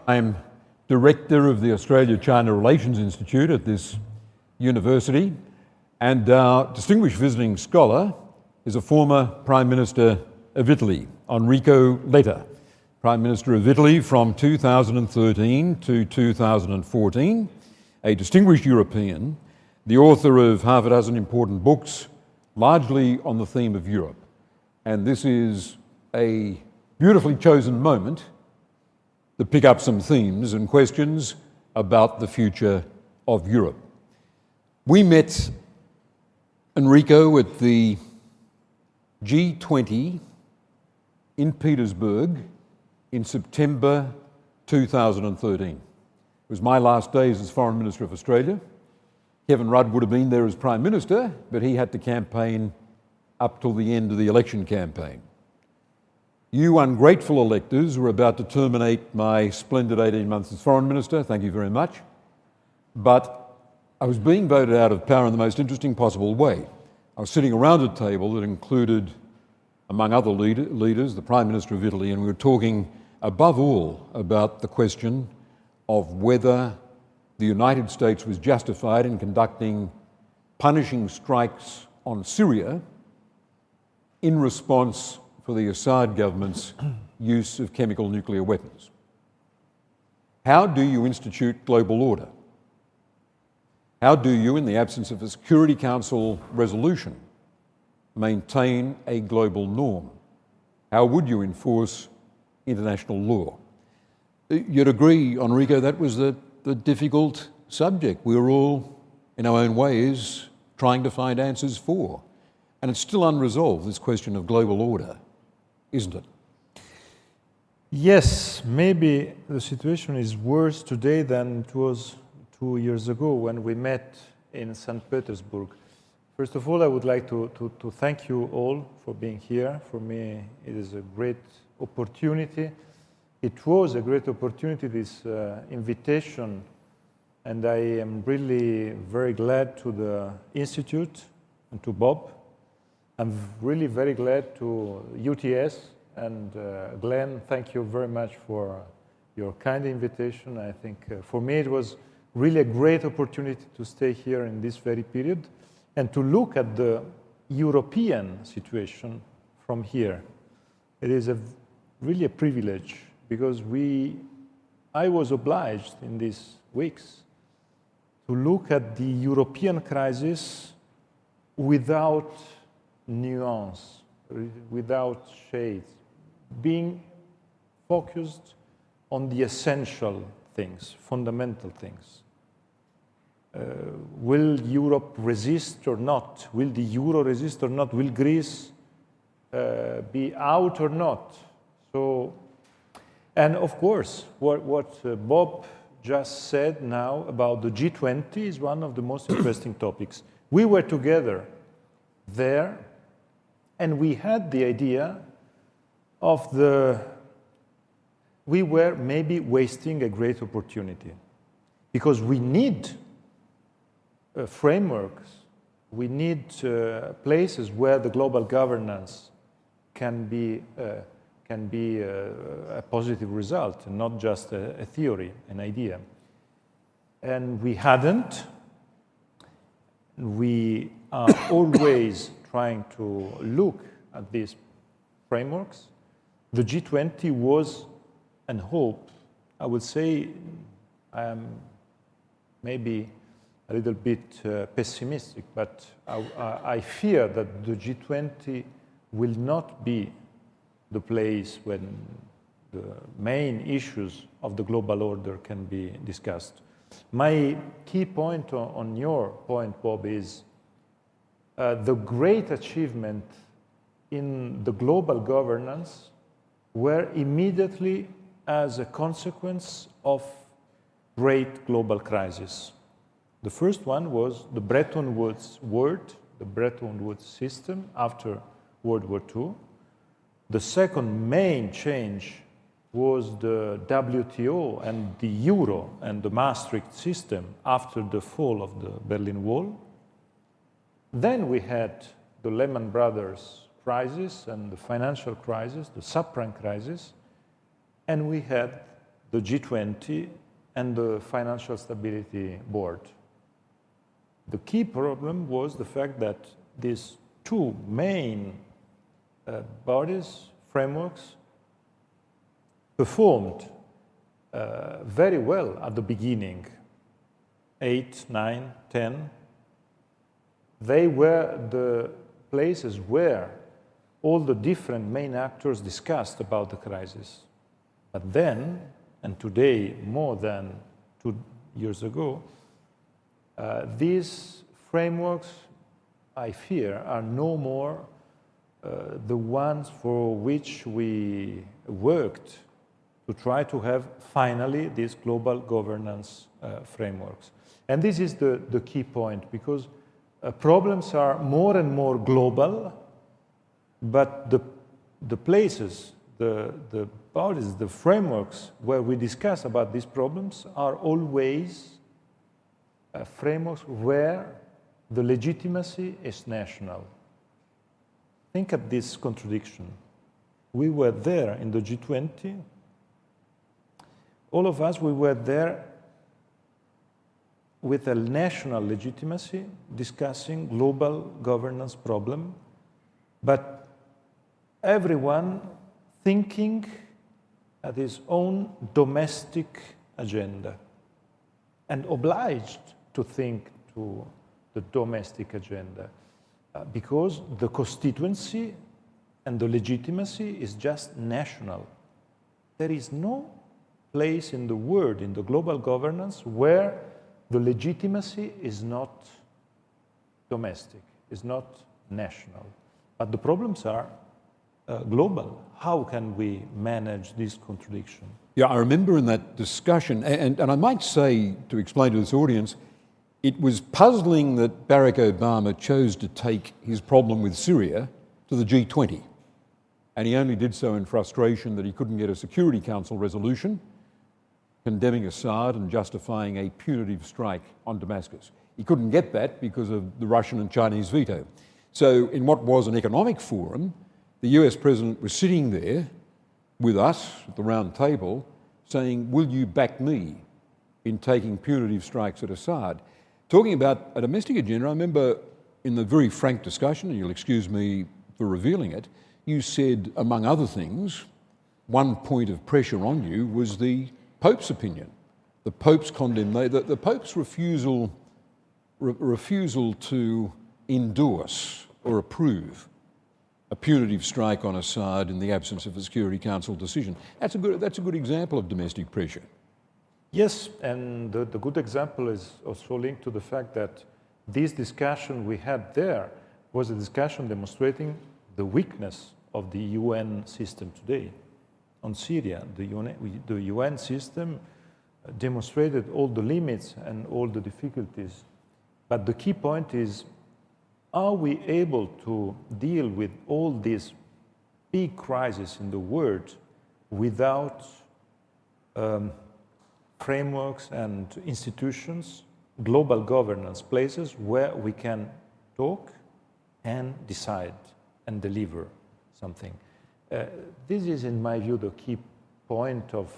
I'm Director of the Australia-China Relations Institute at this university, and our distinguished visiting scholar is a former Prime Minister of Italy, Enrico Letta, Prime Minister of Italy from 2013 to 2014, a distinguished European, the author of half a dozen important books, largely on the theme of Europe. And this is a beautifully chosen moment to pick up some themes and questions about the future of Europe. We met Enrico at the G20 in Petersburg in September 2013. It was my last days as Foreign Minister of Australia. Kevin Rudd would have been there as Prime Minister, but he had to campaign up till the end of the election campaign. You ungrateful electors were about to terminate my splendid 18 months as Foreign Minister. Thank you very much. But I was being voted out of power in the most interesting possible way. I was sitting around a table that included, among other leaders, the Prime Minister of Italy, and we were talking above all about the question of whether the United States was justified in conducting punishing strikes on Syria in response for the Assad government's use of chemical nuclear weapons. How do you institute global order? How do you, in the absence of a Security Council resolution, maintain a global norm? How would you enforce international law? You'd agree, Enrico, that was the difficult subject we were all, in our own ways, trying to find answers for. And it's still unresolved, this question of global order, isn't it? Yes, maybe the situation is worse today than it was 2 years ago when we met in St. Petersburg. First of all, I would like to thank you all for being here. For me, it is a great opportunity. It was a great opportunity, this invitation, and I am really very glad to the Institute and to Bob. I'm really very glad to UTS and Glenn, thank you very much for your kind invitation. I think for me it was really a great opportunity to stay here in this very period and to look at the European situation from here. It is really a privilege because I was obliged in these weeks to look at the European crisis without nuance, without shades, being focused on the essential things, fundamental things. Will Europe resist or not? Will the euro resist or not? Will Greece be out or not? So, and of course, what Bob just said now about the G20 is one of the most interesting topics. We were together there, and we had the idea of we were maybe wasting a great opportunity because we need frameworks, we need places where the global governance can be a positive result, and not just a theory, an idea. And we hadn't. We are always trying to look at these frameworks. The G20 was, and hope, I would say I am maybe a little bit pessimistic, but I fear that the G20 will not be the place when the main issues of the global order can be discussed. My key point on your point, Bob, is the great achievement in the global governance were immediately as a consequence of great global crisis. The first one was the Bretton Woods the Bretton Woods system after World War II. The second main change was the WTO and the euro and the Maastricht system after the fall of the Berlin Wall. Then we had the Lehman Brothers crisis and the financial crisis, the subprime crisis. and we had the G20 and the Financial Stability Board. The key problem was the fact that these two main bodies, frameworks, performed very well at the beginning, 8, 9, 10. They were the places where all the different main actors discussed about the crisis. But then, and today more than 2 years ago, these frameworks, I fear, are no more the ones for which we worked to try to have finally these global governance frameworks. And this is the key point, because problems are more and more global, but the places, the bodies, the frameworks where we discuss about these problems are always frameworks where the legitimacy is national. Think of this contradiction. We were there in the G20. All of us, we were there with a national legitimacy discussing global governance problem, but everyone thinking at his own domestic agenda and obliged to think to the domestic agenda because the constituency and the legitimacy is just national. There is no place in the world, in the global governance, where the legitimacy is not domestic, is not national. But the problems are global. How can we manage this contradiction? Yeah, I remember in that discussion, and I might say, to explain to this audience, it was puzzling that Barack Obama chose to take his problem with Syria to the G20. And he only did so in frustration that he couldn't get a Security Council resolution condemning Assad and justifying a punitive strike on Damascus. He couldn't get that because of the Russian and Chinese veto. So in what was an economic forum, the US president was sitting there with us at the round table saying, will you back me in taking punitive strikes at Assad? Talking about a domestic agenda, I remember in the very frank discussion, and you'll excuse me for revealing it, you said, among other things, one point of pressure on you was the Pope's opinion, the Pope's condemnation, the Pope's refusal to endorse or approve a punitive strike on Assad in the absence of a Security Council decision. That's a good example of domestic pressure. Yes, and the good example is also linked to the fact that this discussion we had there was a discussion demonstrating the weakness of the UN system today. On Syria, the UN system demonstrated all the limits and all the difficulties. But the key point is, are we able to deal with all these big crises in the world without frameworks and institutions, global governance places where we can talk and decide and deliver something? This is, in my view, the key point of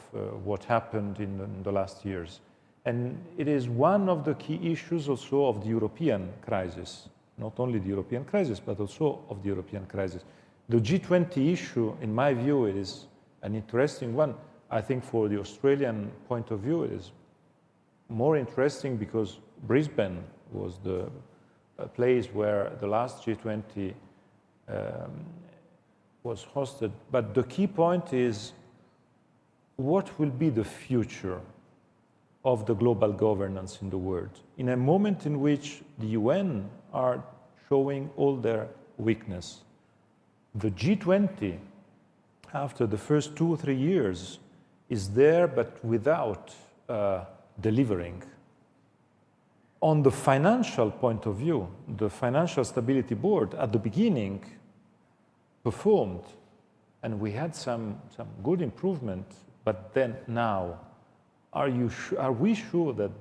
what happened in the last years. And it is one of the key issues also of the European crisis, not only the European crisis, but also of the European crisis. The G20 issue, in my view, it is an interesting one. I think for the Australian point of view, it is more interesting because Brisbane was the place where the last G20 was hosted. But the key point is, what will be the future of the global governance in the world in a moment in which the UN are showing all their weakness? The G20, after the first 2 or 3 years, is there but without delivering. On the financial point of view, the Financial Stability Board at the beginning performed, and we had some good improvement, but then now, are we sure that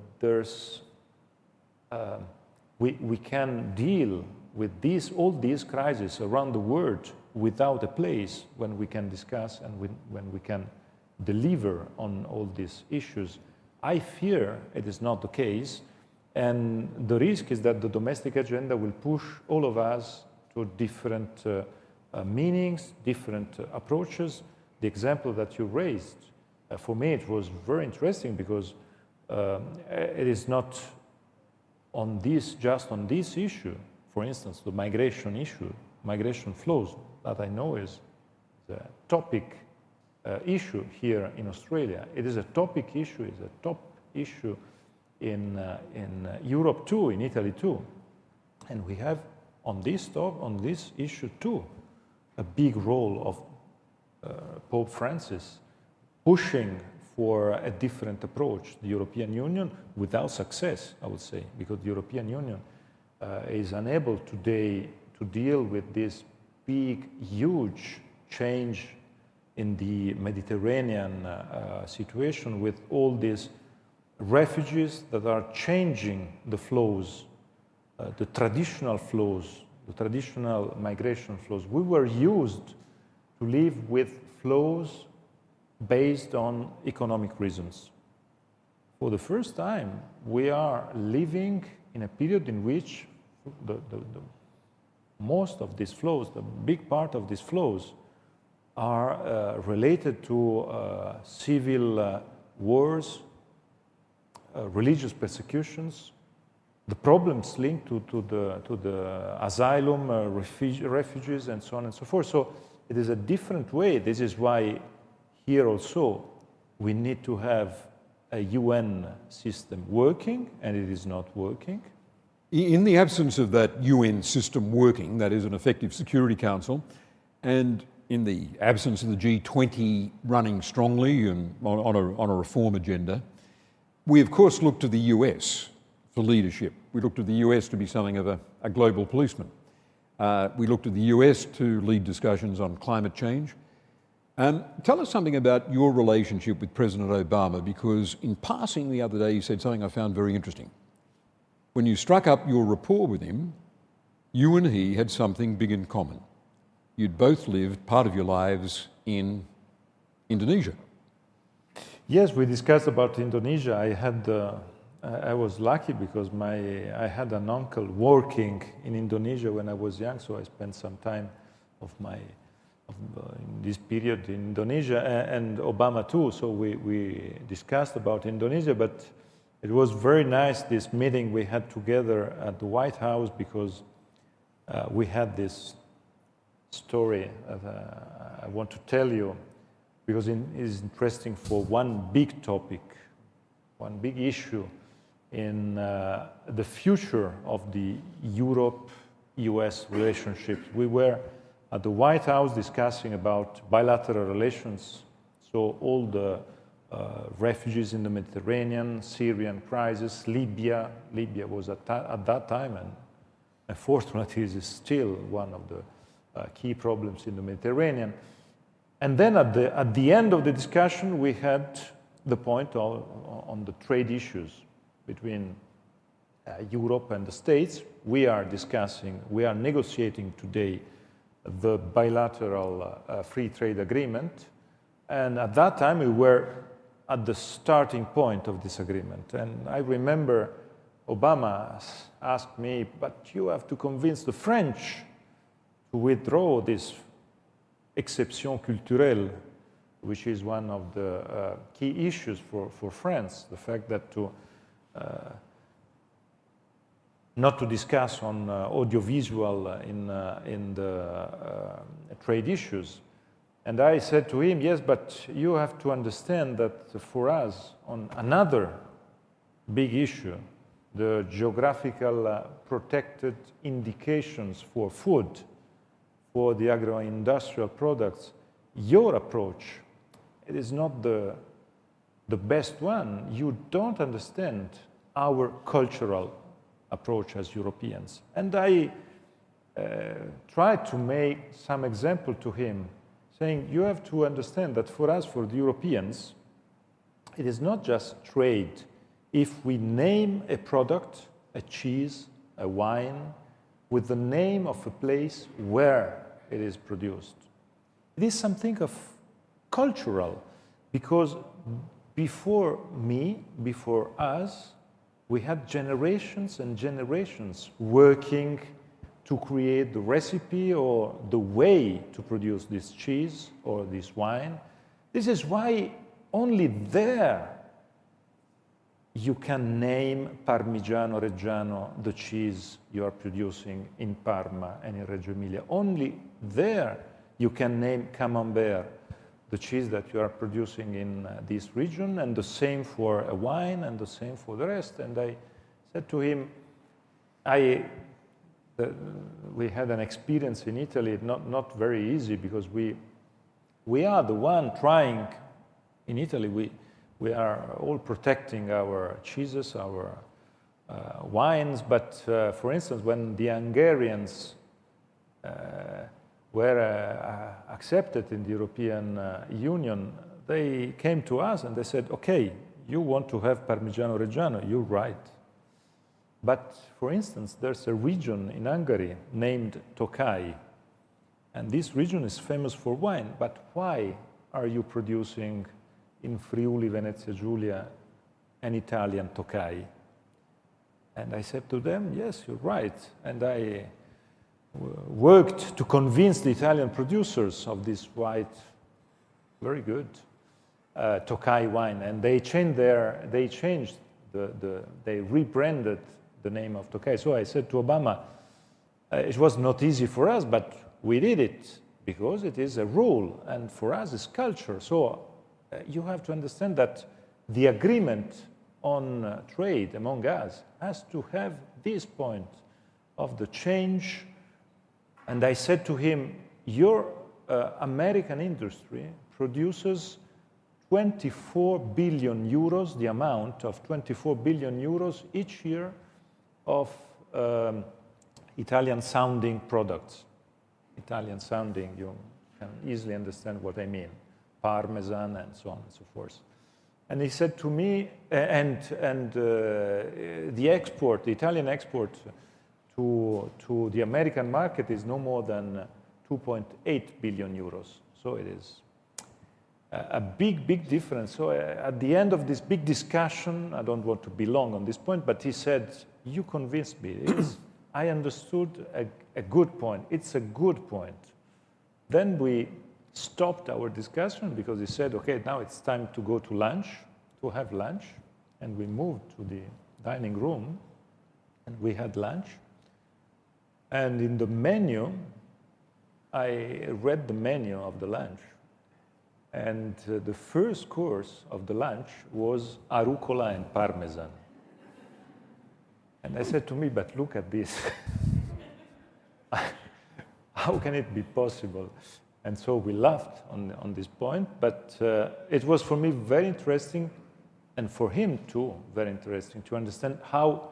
we can deal with all these crises around the world without a place when we can discuss and when we can deliver on all these issues. I fear it is not the case, and the risk is that the domestic agenda will push all of us to different meanings, different approaches. The example that you raised, for me it was very interesting because it is not on this, just on this issue. For instance, the migration issue, migration flows, that I know is the topic issue here in Australia. It is a topic issue, it's a top issue in Europe too, in Italy too. And we have on this issue too, a big role of Pope Francis pushing for a different approach. The European Union, without success, I would say, because the European Union is unable today to deal with this big, huge change in the Mediterranean situation with all these refugees that are changing the flows, the traditional flows, the traditional migration flows. We were used to live with flows based on economic reasons. For the first time, we are living in a period in which the most of these flows, the big part of these flows, are related to civil wars, religious persecutions, the problems linked to the asylum, refugees, and so on and so forth. So it is a different way. This is why here also we need to have a UN system working, and it is not working. In the absence of that UN system working, that is an effective Security Council, and in the absence of the G20 running strongly and on a reform agenda, we of course look to the US for leadership. We look to the US to be something of a global policeman. We look to the US to lead discussions on climate change. Tell us something about your relationship with President Obama, because in passing the other day, he said something I found very interesting. When you struck up your rapport with him, you and he had something big in common. You'd both lived part of your lives in Indonesia. Yes, we discussed about Indonesia. I was lucky because I had an uncle working in Indonesia when I was young, so I spent some time in this period in Indonesia, and Obama too. So we discussed about Indonesia, but it was very nice, this meeting we had together at the White House, because we had this story that I want to tell you, because it is interesting for one big topic, one big issue in the future of the Europe-US relationships. We were at the White House discussing about bilateral relations, so all the refugees in the Mediterranean, Syrian crisis, Libya. Libya was at that time, and unfortunately is still one of the key problems in the Mediterranean. And then at the end of the discussion, we had the point on the trade issues between Europe and the States. We are negotiating today the bilateral free trade agreement. And at that time, we were at the starting point of this agreement. And I remember Obama asked me, but you have to convince the French to withdraw this exception culturelle, which is one of the key issues for France, the fact that not to discuss on audiovisual in the trade issues. And I said to him, yes, but you have to understand that for us, on another big issue, the geographical protected indications for food, for the agro-industrial products, your approach, it is not the best one. You don't understand our cultural approach as Europeans. And I tried to make some example to him, saying, you have to understand that for us, for the Europeans, it is not just trade. If we name a product, a cheese, a wine, with the name of a place where it is produced, it is something of cultural. because before me, before us, we had generations and generations working to create the recipe or the way to produce this cheese or this wine. This is why only there you can name Parmigiano Reggiano, the cheese you are producing in Parma and in Reggio Emilia. Only there you can name Camembert, the cheese that you are producing in this region, and the same for a wine, and the same for the rest. And I said to him, we had an experience in Italy, not very easy, because we are the one trying, in Italy, we are all protecting our cheeses, our wines, but for instance, when the Hungarians were accepted in the European Union, they came to us and they said, okay, you want to have Parmigiano Reggiano, you're right. But for instance, there's a region in Hungary named Tokai, and this region is famous for wine, but why are you producing in Friuli, Venezia Giulia, an Italian Tokai? And I said to them, yes, you're right. And I worked to convince the Italian producers of this white, very good Tokai wine, and they they rebranded the name of Tokai. So I said to Obama, it was not easy for us, but we did it because it is a rule, and for us it's culture. So you have to understand that the agreement on trade among us has to have this point of the change. And I said to him, your American industry produces 24 billion euros, the amount of 24 billion euros each year of Italian-sounding products. Italian-sounding, you can easily understand what I mean. Parmesan and so on and so forth. And he said to me, the export, the Italian export to the American market is no more than 2.8 billion euros. So it is a big difference. So at the end of this big discussion, I don't want to be long on this point, but he said, you convinced me. I understood a good point. It's a good point. Then we stopped our discussion because he said, okay, now it's time to go to lunch, to have lunch. And we moved to the dining room and we had lunch. And in the menu, I read the menu of the lunch. And the first course of the lunch was arugula and parmesan. And I said to me, but look at this. How can it be possible? And so we laughed on this point, but it was for me very interesting, and for him too, very interesting to understand how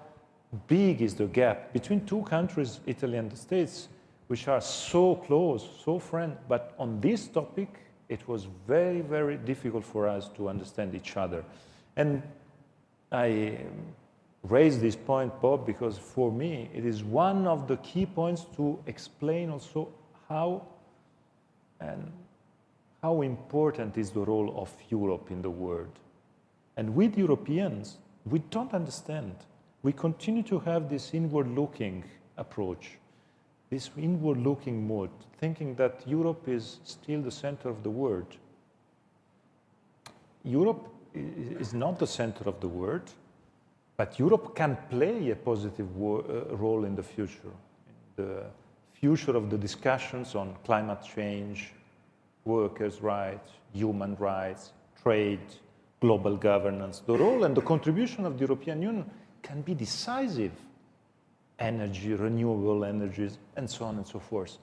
big is the gap between two countries, Italy and the States, which are so close, so friendly, but on this topic, it was very, very difficult for us to understand each other. And I raise this point, Bob, because for me, it is one of the key points to explain also how important is the role of Europe in the world. And with Europeans, we don't understand. We continue to have this inward-looking approach, this inward-looking mode, thinking that Europe is still the center of the world. Europe is not the center of the world, but Europe can play a positive role in the future. The future of the discussions on climate change, workers' rights, human rights, trade, global governance. The role and the contribution of the European Union can be decisive. Energy, renewable energies, and so on and so forth.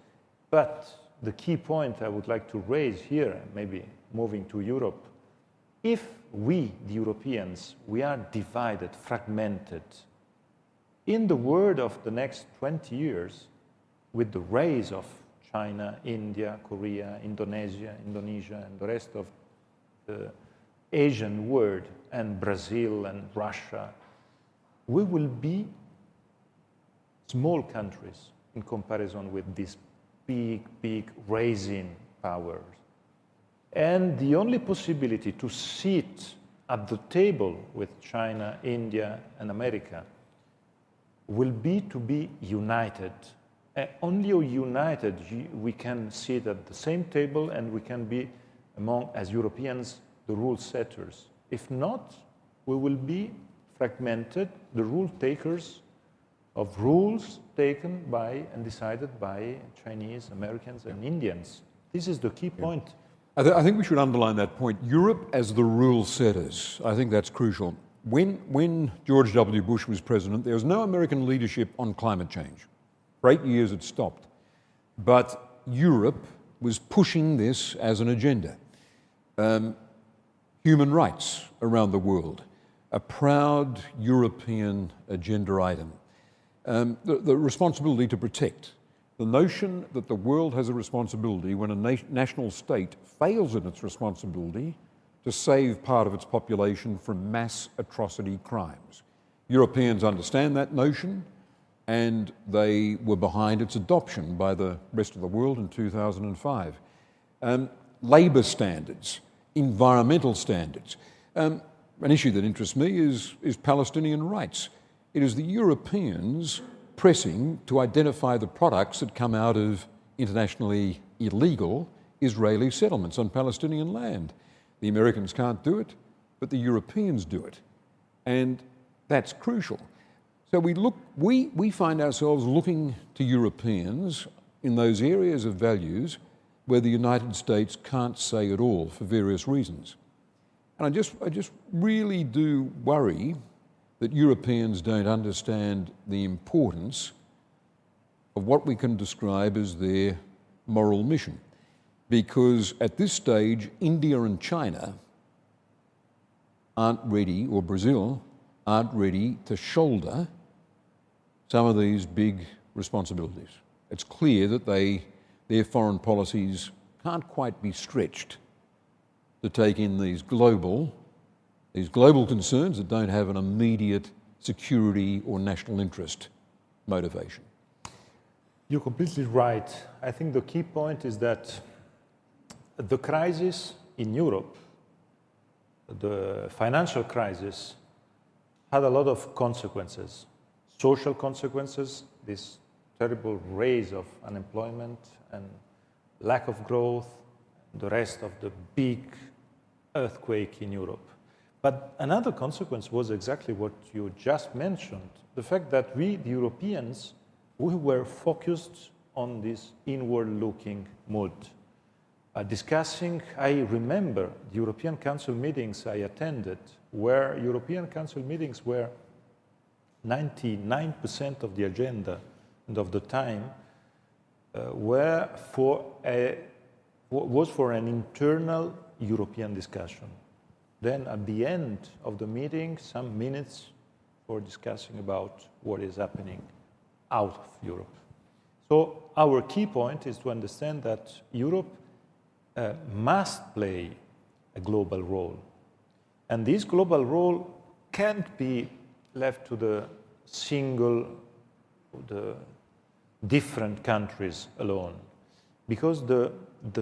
But the key point I would like to raise here, maybe moving to Europe, if we, the Europeans, we are divided, fragmented, in the world of the next 20 years, with the rise of China, India, Korea, Indonesia, and the rest of the Asian world, and Brazil and Russia, we will be small countries in comparison with these big rising powers. And the only possibility to sit at the table with China, India, and America will be to be united. Only united we can sit at the same table and we can be among, as Europeans, the rule setters. If not, we will be fragmented, the rule takers of rules taken by and decided by Chinese, Americans, and Indians. This is the key point. I think we should underline that point. Europe as the rule setters, I think that's crucial. When George W. Bush was president, there was no American leadership on climate change. For 8 years it stopped. But Europe was pushing this as an agenda. Human rights around the world, a proud European agenda item. The responsibility to protect. The notion that the world has a responsibility when a national state fails in its responsibility to save part of its population from mass atrocity crimes. Europeans understand that notion, and they were behind its adoption by the rest of the world in 2005. Labour standards, environmental standards. An issue that interests me is Palestinian rights. It is the Europeans pressing to identify the products that come out of internationally illegal Israeli settlements on Palestinian land. The Americans can't do it, but the Europeans do it. And that's crucial. So we find ourselves looking to Europeans in those areas of values where the United States can't say it all for various reasons. And I just really do worry that Europeans don't understand the importance of what we can describe as their moral mission. Because at this stage, India and China aren't ready, or Brazil aren't ready to shoulder some of these big responsibilities. It's clear that their foreign policies can't quite be stretched to take in these global concerns that don't have an immediate security or national interest motivation. You're completely right. I think the key point is that the crisis in Europe, the financial crisis, had a lot of consequences. Social consequences, this terrible rise of unemployment and lack of growth, the rest of the big earthquake in Europe. But another consequence was exactly what you just mentioned, the fact that we, the Europeans, we were focused on this inward-looking mood. I remember the European Council meetings I attended, where European Council meetings were 99% of the agenda and of the time was for an internal European discussion. Then at the end of the meeting, some minutes for discussing about what is happening out of Europe. So our key point is to understand that Europe must play a global role. And this global role can't be left to the different countries alone. Because the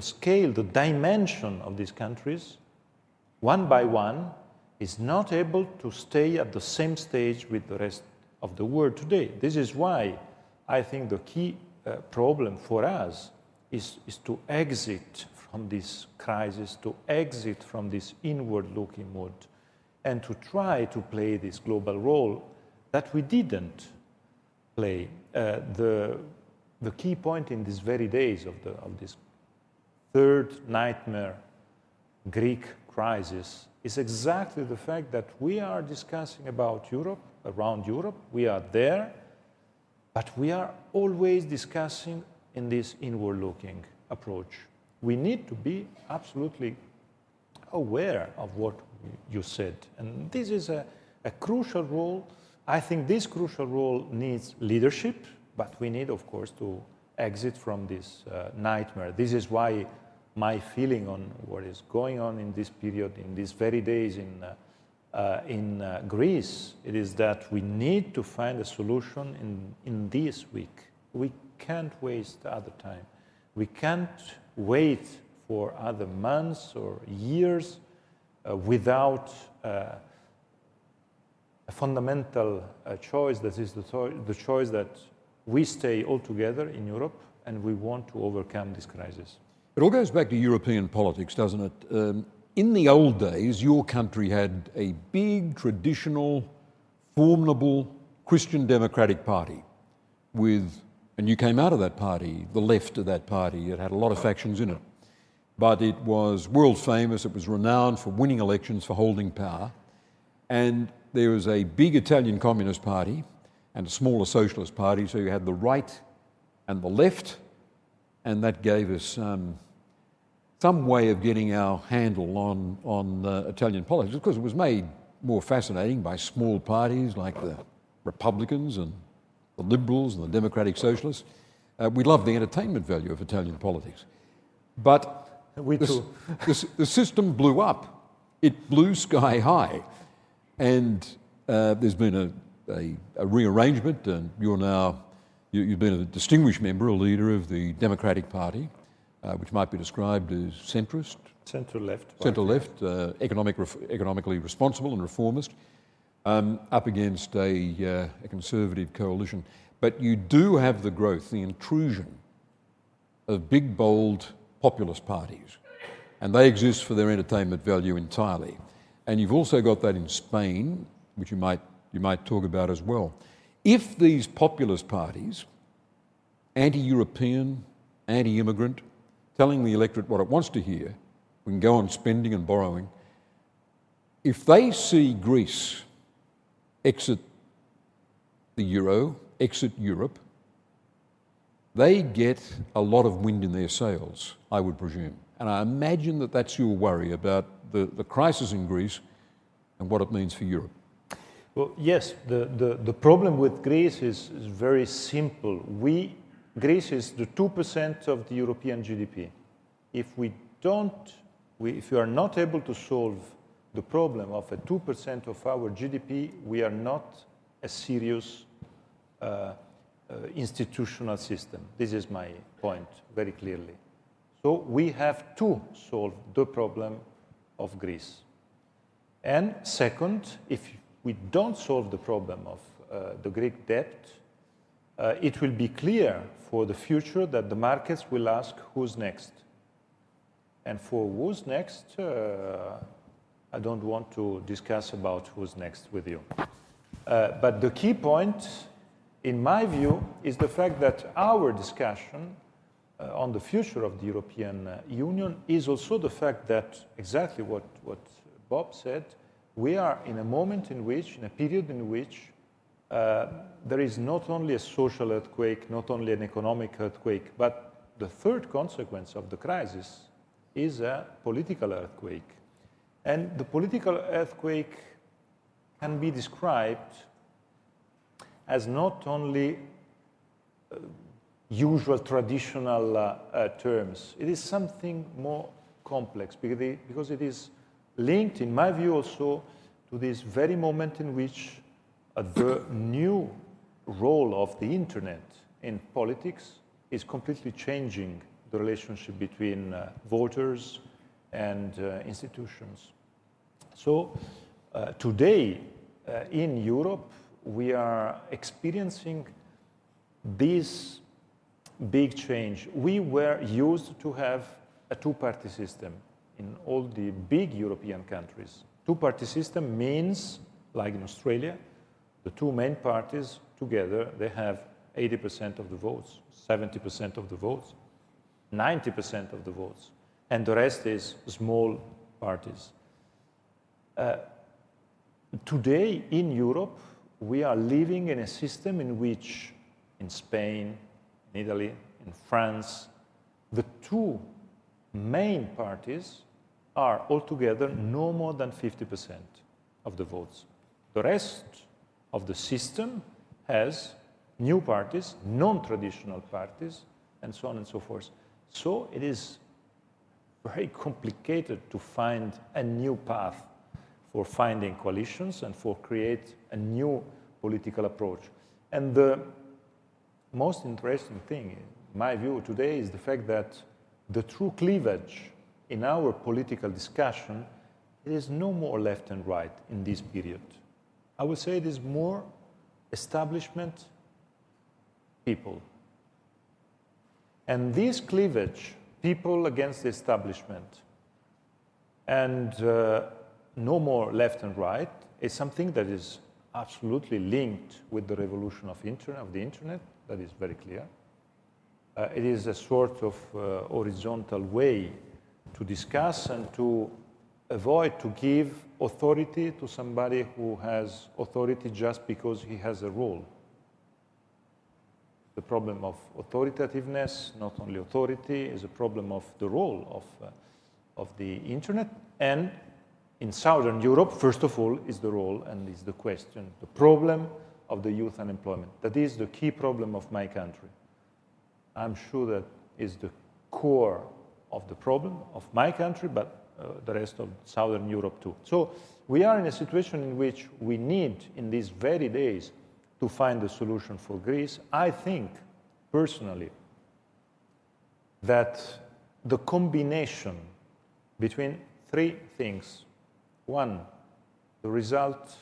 scale, the dimension of these countries, one by one, is not able to stay at the same stage with the rest of the world today. This is why I think the key problem for us is to exit from this crisis, to exit from this inward-looking mood, and to try to play this global role that we didn't play. The key point in these very days of this third nightmare Greek crisis is exactly the fact that we are discussing about Europe, around Europe, we are there, but we are always discussing in this inward-looking approach. We need to be absolutely aware of what you said. And this is a crucial role. I think this crucial role needs leadership, but we need, of course, to exit from this nightmare. This is why my feeling on what is going on in this period, in these very days in Greece, it is that we need to find a solution in this week. We can't waste other time. We can't wait for other months or years without a fundamental choice, that is the choice that we stay all together in Europe and we want to overcome this crisis. It all goes back to European politics, doesn't it? In the old days, your country had a big, traditional, formidable Christian Democratic Party and you came out of that party, the left of that party. It had a lot of factions in it. But it was world famous, it was renowned for winning elections, for holding power. And there was a big Italian Communist Party and a smaller socialist party, so you had the right and the left, and that gave us some way of getting our handle on Italian politics, because it was made more fascinating by small parties like the Republicans and the Liberals and the Democratic Socialists. We loved the entertainment value of Italian politics. But the system blew up. It blew sky high. And there's been a rearrangement, and you've been a distinguished member, a leader of the Democratic Party, which might be described as centrist. Centre-left. Centre-left, economically responsible and reformist, up against a conservative coalition. But you do have the growth, the intrusion of big, bold populist parties, and they exist for their entertainment value entirely. And you've also got that in Spain, which you might talk about as well. If these populist parties, anti-European, anti-immigrant, telling the electorate what it wants to hear, we can go on spending and borrowing, if they see Greece exit the euro, exit Europe, they get a lot of wind in their sails, I would presume. And I imagine that that's your worry about the crisis in Greece and what it means for Europe. Well, yes, the problem with Greece is very simple. Greece is the 2% of the European GDP. If we are not able to solve the problem of a 2% of our GDP, we are not a serious institutional system. This is my point very clearly. So we have to solve the problem of Greece. And second, if we don't solve the problem of the Greek debt, it will be clear for the future that the markets will ask who's next. And for who's next, I don't want to discuss about who's next with you. But the key point, in my view, is the fact that our discussion on the future of the European Union is also the fact that, exactly what Bob said, we are in a moment in which, in a period in which there is not only a social earthquake, not only an economic earthquake, but the third consequence of the crisis is a political earthquake. And the political earthquake can be described as not only usual traditional terms. It is something more complex because it is linked, in my view, also to this very moment in which the new role of the internet in politics is completely changing the relationship between voters and institutions. So today in Europe, we are experiencing this big change. We were used to have a two-party system in all the big European countries. Two-party system means, like in Australia, the two main parties together, they have 80% of the votes, 70% of the votes, 90% of the votes, and the rest is small parties. Today in Europe, we are living in a system in which, in Spain, in Italy, in France, the two main parties are altogether no more than 50% of the votes. The rest of the system has new parties, non-traditional parties, and so on and so forth. So it is very complicated to find a new path for finding coalitions and for create a new political approach. And the most interesting thing, in my view, today is the fact that the true cleavage in our political discussion, it is no more left and right in this period. I would say it is more establishment, people. And this cleavage, people against the establishment, and no more left and right, is something that is absolutely linked with the revolution of the internet, that is very clear. It is a sort of horizontal way to discuss and to avoid to give authority to somebody who has authority just because he has a role. The problem of authoritativeness, not only authority, is a problem of the role of the internet. And in Southern Europe, first of all, is the role and is the question, the problem of the youth unemployment. That is the key problem of my country. I'm sure that is the core of the problem of my country, but the rest of Southern Europe too. So we are in a situation in which we need, in these very days, to find a solution for Greece. I think, personally, that the combination between three things. One, the result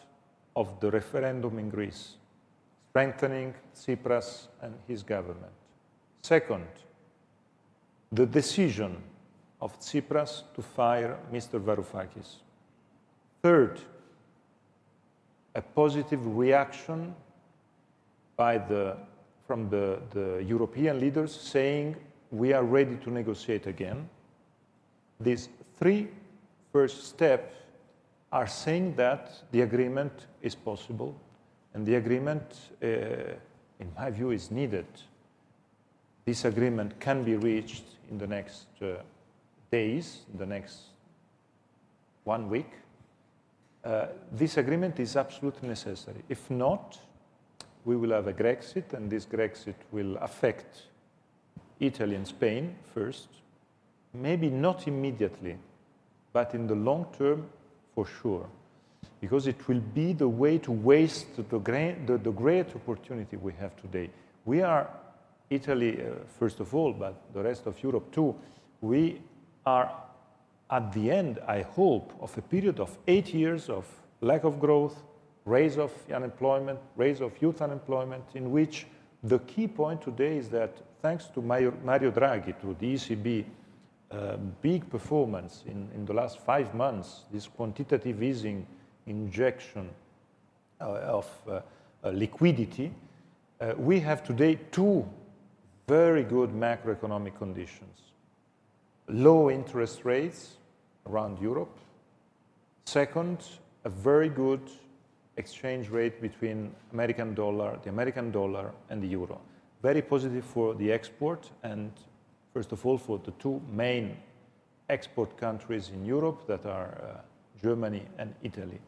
of the referendum in Greece, strengthening Tsipras and his government. Second, the decision of Tsipras to fire Mr. Varoufakis. Third, a positive reaction from the European leaders saying we are ready to negotiate again. These three first steps are saying that the agreement is possible, and the agreement, in my view, is needed. This agreement can be reached in the next days, in the next 1 week. This agreement is absolutely necessary. If not, we will have a Grexit, and this Grexit will affect Italy and Spain first, maybe not immediately, but in the long term, for sure, because it will be the way to waste the great opportunity we have today. We are, Italy first of all, but the rest of Europe too, we are at the end, I hope, of a period of 8 years of lack of growth, rise of unemployment, rise of youth unemployment, in which the key point today is that thanks to Mario Draghi, to the ECB, big performance in the last 5 months, this quantitative easing injection of liquidity, we have today two very good macroeconomic conditions. Low interest rates around Europe. Second, a very good exchange rate between the American dollar and the euro. Very positive for the export and, first of all, for the two main export countries in Europe that are Germany and Italy.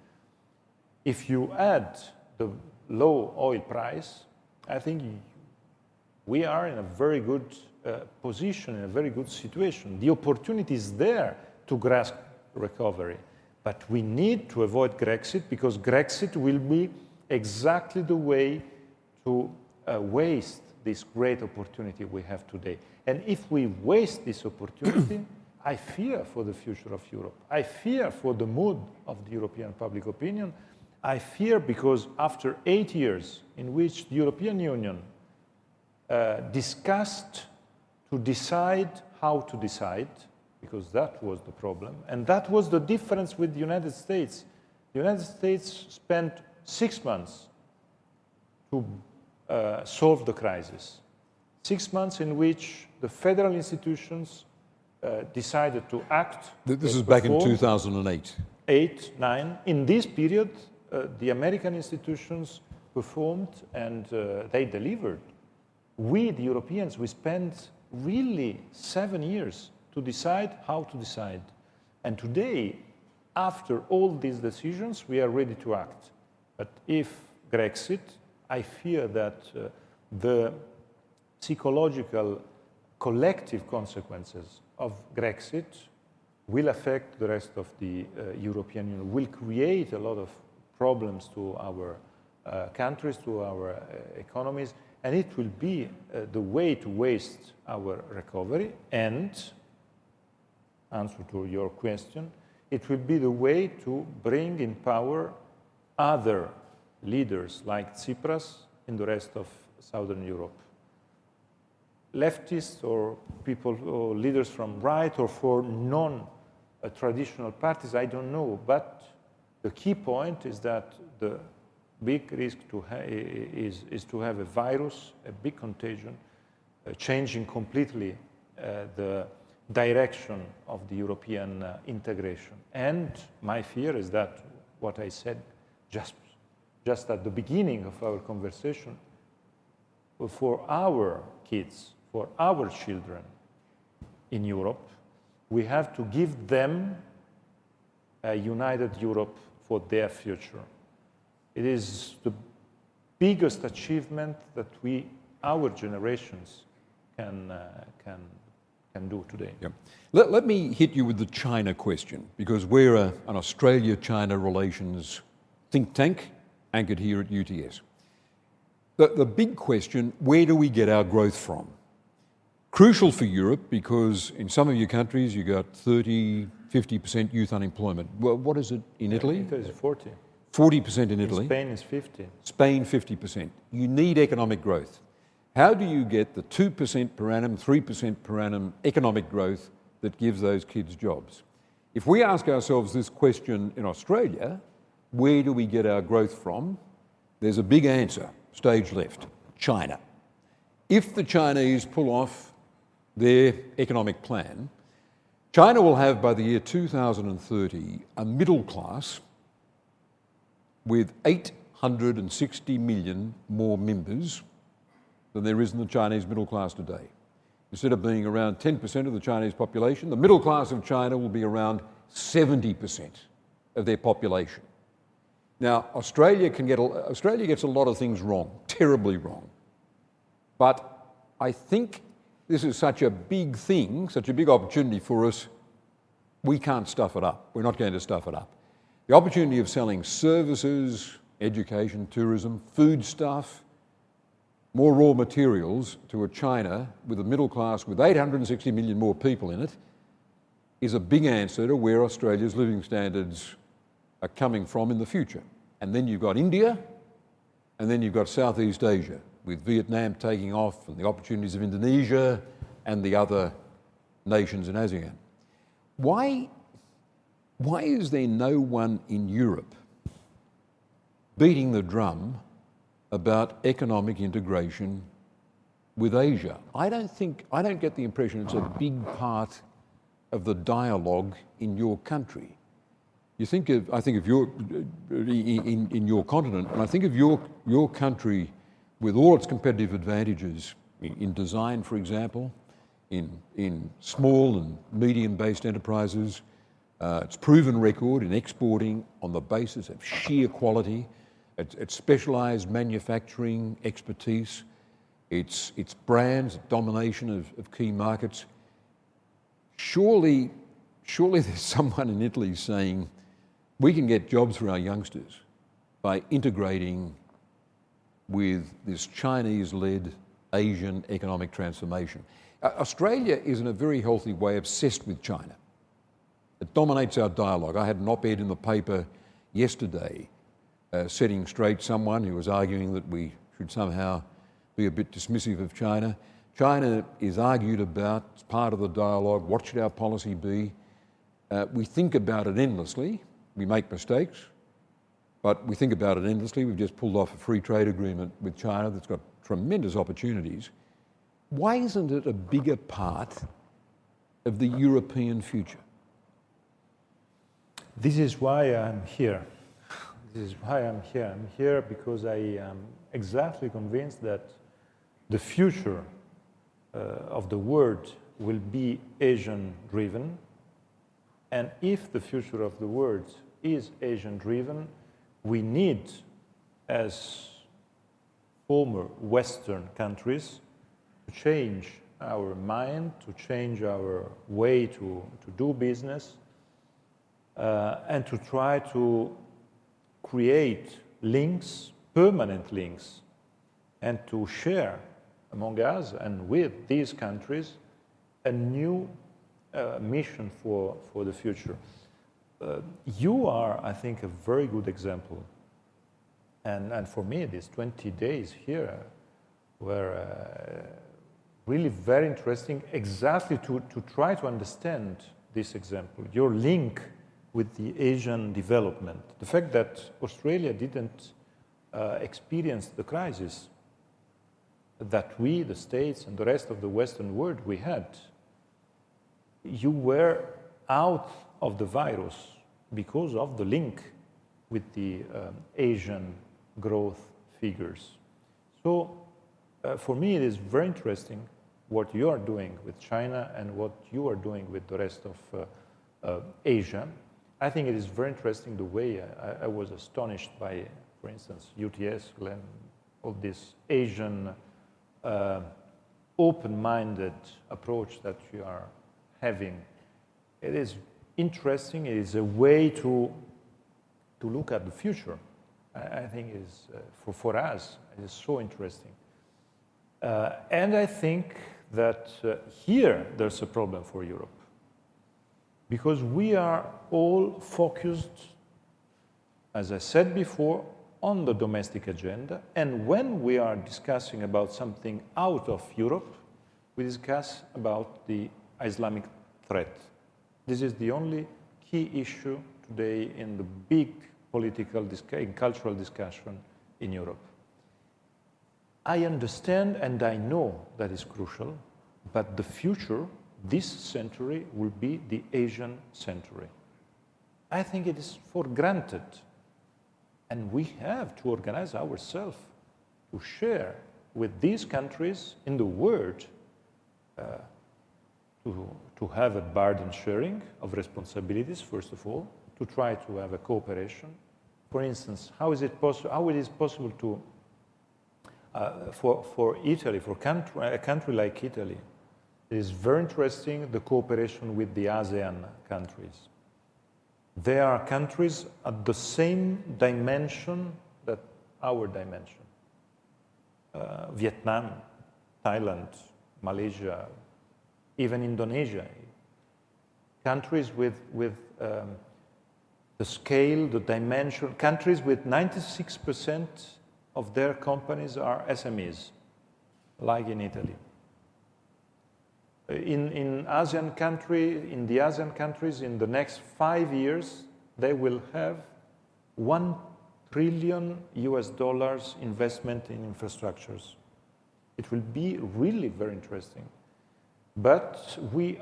If you add the low oil price, I think we are in a very good position, in a very good situation. The opportunity is there to grasp recovery. But we need to avoid Grexit, because Grexit will be exactly the way to waste this great opportunity we have today. And if we waste this opportunity, I fear for the future of Europe. I fear for the mood of the European public opinion. I fear because after 8 years in which the European Union discussed to decide how to decide, because that was the problem, and that was the difference with the United States. The United States spent 6 months to solve the crisis. 6 months in which the federal institutions decided to act. This is back in 2008. 8, 9. In this period, the American institutions performed and they delivered. We, the Europeans, we spent really 7 years to decide how to decide. And today, after all these decisions, we are ready to act. But if Grexit, I fear that the psychological collective consequences of Grexit will affect the rest of the European Union, will create a lot of problems to our countries, to our economies, and it will be the way to waste our recovery. And answer to your question, it will be the way to bring in power other leaders like Tsipras in the rest of Southern Europe. Leftists or people or leaders from right or for non-traditional parties, I don't know. But the key point is that the big risk is to have a virus, a big contagion, changing completely the direction of the European integration. And my fear is that what I said just at the beginning of our conversation, for our kids, for our children in Europe, we have to give them a united Europe for their future. It is the biggest achievement that our generations can do today. Yep. Let me hit you with the China question, because we're an Australia-China relations think tank anchored here at UTS. The big question, where do we get our growth from? Crucial for Europe, because in some of your countries you got 30, 50% youth unemployment. Well, what is it in Italy? Italy is 40. 40% in Italy. In Spain is 50. Spain, 50%. You need economic growth. How do you get the 2% per annum, 3% per annum economic growth that gives those kids jobs? If we ask ourselves this question in Australia, where do we get our growth from? There's a big answer, stage left, China. If the Chinese pull off their economic plan, China will have by the year 2030 a middle class with 860 million more members than there is in the Chinese middle class today. Instead of being around 10% of the Chinese population, the middle class of China will be around 70% of their population. Now, Australia gets a lot of things wrong, terribly wrong. But I think this is such a big thing, such a big opportunity for us, we can't stuff it up. We're not going to stuff it up. The opportunity of selling services, education, tourism, food stuff, more raw materials to a China with a middle class with 860 million more people in it is a big answer to where Australia's living standards are coming from in the future. And then you've got India, and then you've got Southeast Asia, with Vietnam taking off and the opportunities of Indonesia and the other nations in ASEAN. Why is there no one in Europe beating the drum about economic integration with Asia? I don't get the impression it's a big part of the dialogue in your country. I think of your in your continent, and I think of your country with all its competitive advantages in design, for example, in small and medium-based enterprises, its proven record in exporting on the basis of sheer quality, its specialised manufacturing expertise, its brands, domination of key markets. Surely there's someone in Italy saying, we can get jobs for our youngsters by integrating with this Chinese-led Asian economic transformation. Australia is in a very healthy way obsessed with China. It dominates our dialogue. I had an op-ed in the paper yesterday setting straight someone who was arguing that we should somehow be a bit dismissive of China. China is argued about, it's part of the dialogue. What should our policy be? We think about it endlessly. We make mistakes, but we think about it endlessly. We've just pulled off a free trade agreement with China that's got tremendous opportunities. Why isn't it a bigger part of the European future? This is why I'm here. I'm here because I am exactly convinced that the future of the world will be Asian-driven. And if the future of the world is Asian-driven, we need, as former Western countries, to change our mind, to change our way to do business, and to try to create links, permanent links, and to share among us and with these countries a new mission for the future. You are, I think, a very good example. And for me, these 20 days here were really very interesting, exactly to try to understand this example, your link with the Asian development. The fact that Australia didn't experience the crisis that we, the States, and the rest of the Western world, we had. You were out of the virus because of the link with the Asian growth figures. So for me, it is very interesting what you are doing with China and what you are doing with the rest of Asia. I think it is very interesting the way I was astonished by, for instance, UTS, all this Asian open-minded approach that you are having. It is interesting. It is a way to look at the future. I think it is, for us, it is so interesting. And I think that here there's a problem for Europe, because we are all focused, as I said before, on the domestic agenda, and when we are discussing about something out of Europe, we discuss about the Islamic threat. This is the only key issue today in the big political and cultural discussion in Europe. I understand and I know that is crucial, but the future, this century, will be the Asian century. I think it is for granted. And we have to organize ourselves to share with these countries in the world to have a burden sharing of responsibilities, first of all, to try to have a cooperation. For instance, how it is possible to, for Italy, for a country like Italy, it is very interesting the cooperation with the ASEAN countries. They are countries at the same dimension that our dimension. Vietnam, Thailand, Malaysia, even Indonesia. Countries with the scale, the dimension, countries with 96% of their companies are SMEs, like in Italy. In the ASEAN countries, in the next 5 years, they will have $1 trillion investment in infrastructures. It will be really very interesting. But we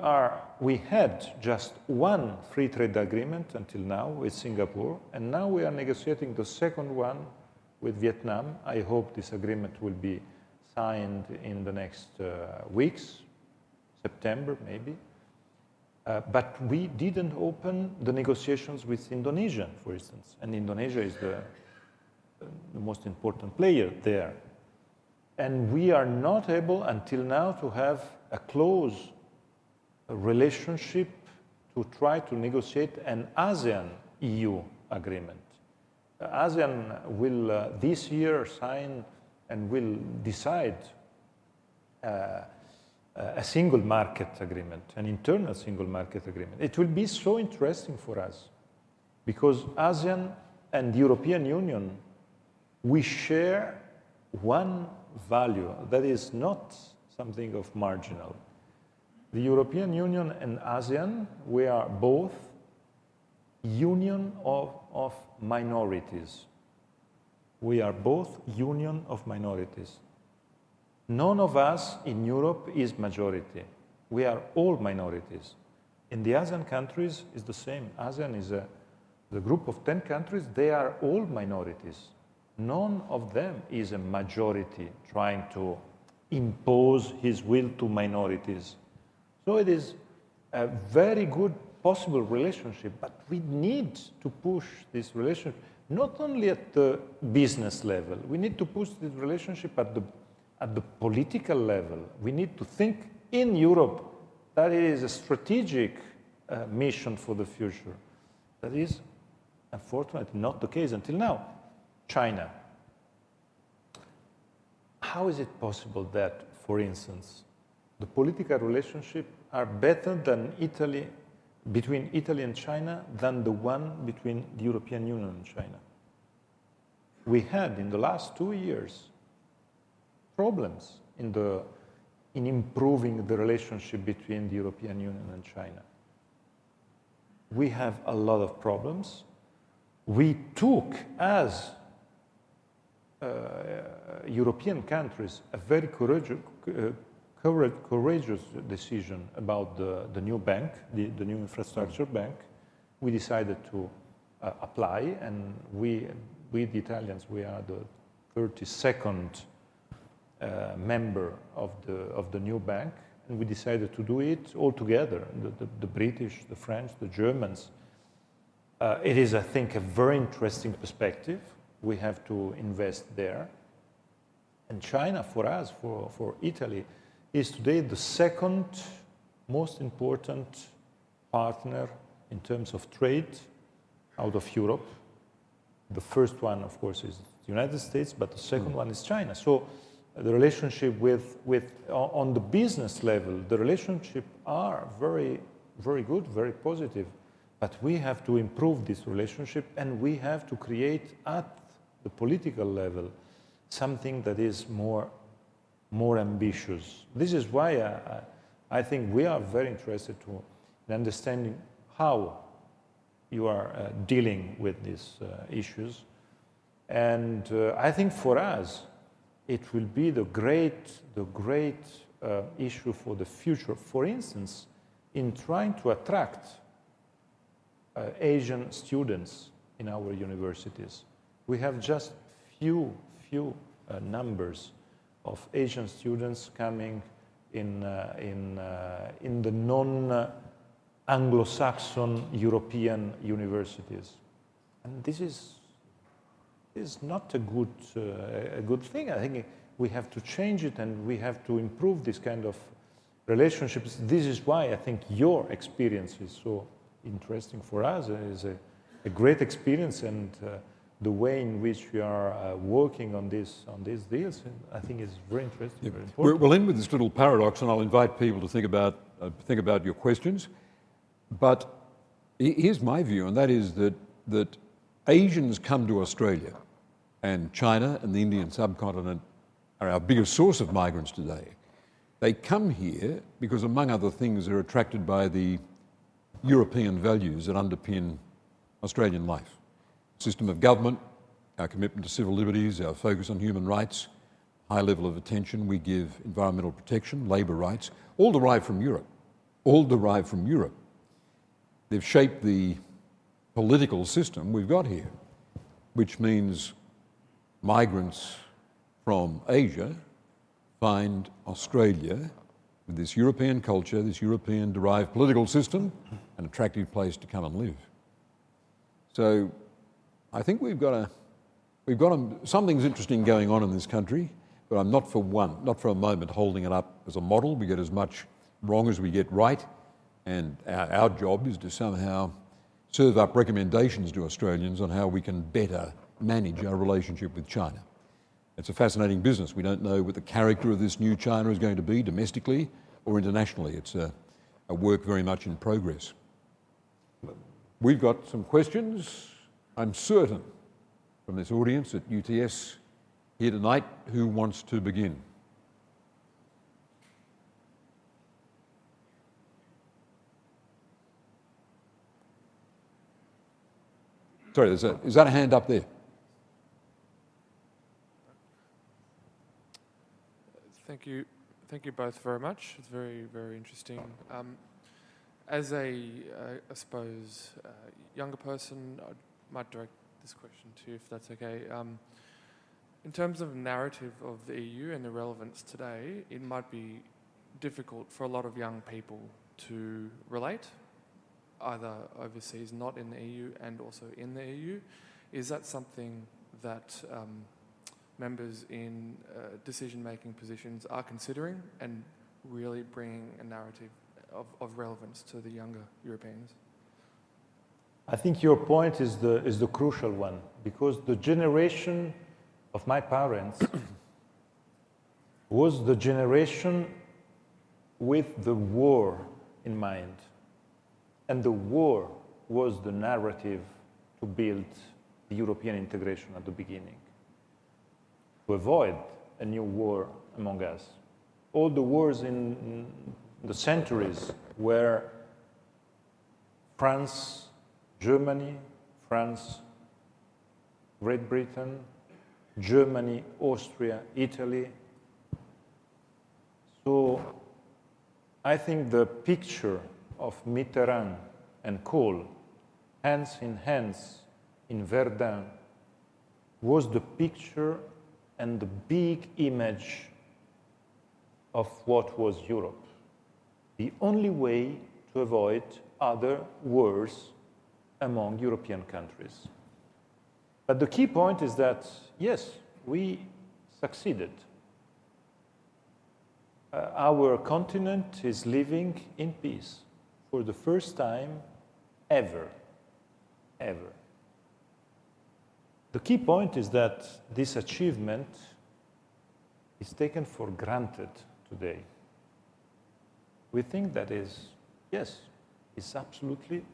had just one free trade agreement until now with Singapore, and now we are negotiating the second one with Vietnam. I hope this agreement will be signed in the next weeks. September, maybe. But we didn't open the negotiations with Indonesia, for instance. And Indonesia is the most important player there. And we are not able, until now, to have a close relationship to try to negotiate an ASEAN-EU agreement. ASEAN will this year sign and will decide a single market agreement, an internal single market agreement. It will be so interesting for us because ASEAN and the European Union, we share one value that is not something of marginal. The European Union and ASEAN, we are both union of minorities. We are both union of minorities. None of us in Europe is majority. We are all minorities. In the ASEAN countries, it's the same. ASEAN is the group of 10 countries. They are all minorities. None of them is a majority trying to impose his will to minorities. So it is a very good possible relationship, but we need to push this relationship not only at the business level. We need to push this relationship at the political level. We need to think in Europe that it is a strategic mission for the future. That is, unfortunately, not the case until now. China. How is it possible that, for instance, the political relationship are better than between Italy and China than the one between the European Union and China. We had in the last 2 years problems in improving the relationship between the European Union and China. We have a lot of problems. We took, as European countries, a very courageous decision about the new bank, the new infrastructure bank. We decided to apply, and we, the Italians, we are the 32nd member of the new bank, and we decided to do it all together, the British, the French, the Germans. It is, I think, a very interesting perspective. We have to invest there. And China, for us, for Italy, is today the second most important partner in terms of trade out of Europe. The first one, of course, is the United States, but the second one is China. So the relationship on the business level, the relationship are very, very good, very positive. But we have to improve this relationship, and we have to create at the political level something that is more ambitious. This is why I think we are very interested in understanding how you are dealing with these issues. And I think for us, it will be the great issue for the future. For instance, in trying to attract Asian students in our universities. We have just few numbers of Asian students coming in the non-Anglo-Saxon European universities, and this is not a good thing. I think we have to change it, and we have to improve this kind of relationships. This is why I think your experience is so interesting for us. It is a great experience, and the way in which we are working on these deals, I think is very interesting. Very important. We'll end with this little paradox, and I'll invite people to think about your questions. But here's my view, and that is that Asians come to Australia, and China and the Indian subcontinent are our biggest source of migrants today. They come here because, among other things, they're attracted by the European values that underpin Australian life. System of government, our commitment to civil liberties, our focus on human rights, high level of attention we give environmental protection, labour rights, all derived from Europe. They've shaped the political system we've got here, which means migrants from Asia find Australia with this European culture, this European-derived political system, an attractive place to come and live. So I think something's interesting going on in this country, but I'm not for a moment holding it up as a model. We get as much wrong as we get right, and our job is to somehow serve up recommendations to Australians on how we can better manage our relationship with China. It's a fascinating business. We don't know what the character of this new China is going to be domestically or internationally. It's a work very much in progress. We've got some questions, I'm certain, from this audience at UTS here tonight. Who wants to begin? Sorry, is that a hand up there? Thank you both very much. It's very, very interesting. As I suppose, younger person, I might direct this question to you, if that's okay. In terms of narrative of the EU and the relevance today, it might be difficult for a lot of young people to relate, either overseas, not in the EU, and also in the EU. Is that something that members in decision-making positions are considering and really bringing a narrative of relevance to the younger Europeans? I think your point is the crucial one, because the generation of my parents was the generation with the war in mind. And the war was the narrative to build the European integration at the beginning, to avoid a new war among us. All the wars in the centuries were France, Germany, France, Great Britain, Germany, Austria, Italy. So I think the picture of Mitterrand and Kohl, hands in hands in Verdun, was the picture and the big image of what was Europe. The only way to avoid other wars among European countries. But the key point is that, yes, we succeeded. Our continent is living in peace for the first time ever. The key point is that this achievement is taken for granted today. We think that is, yes, it's absolutely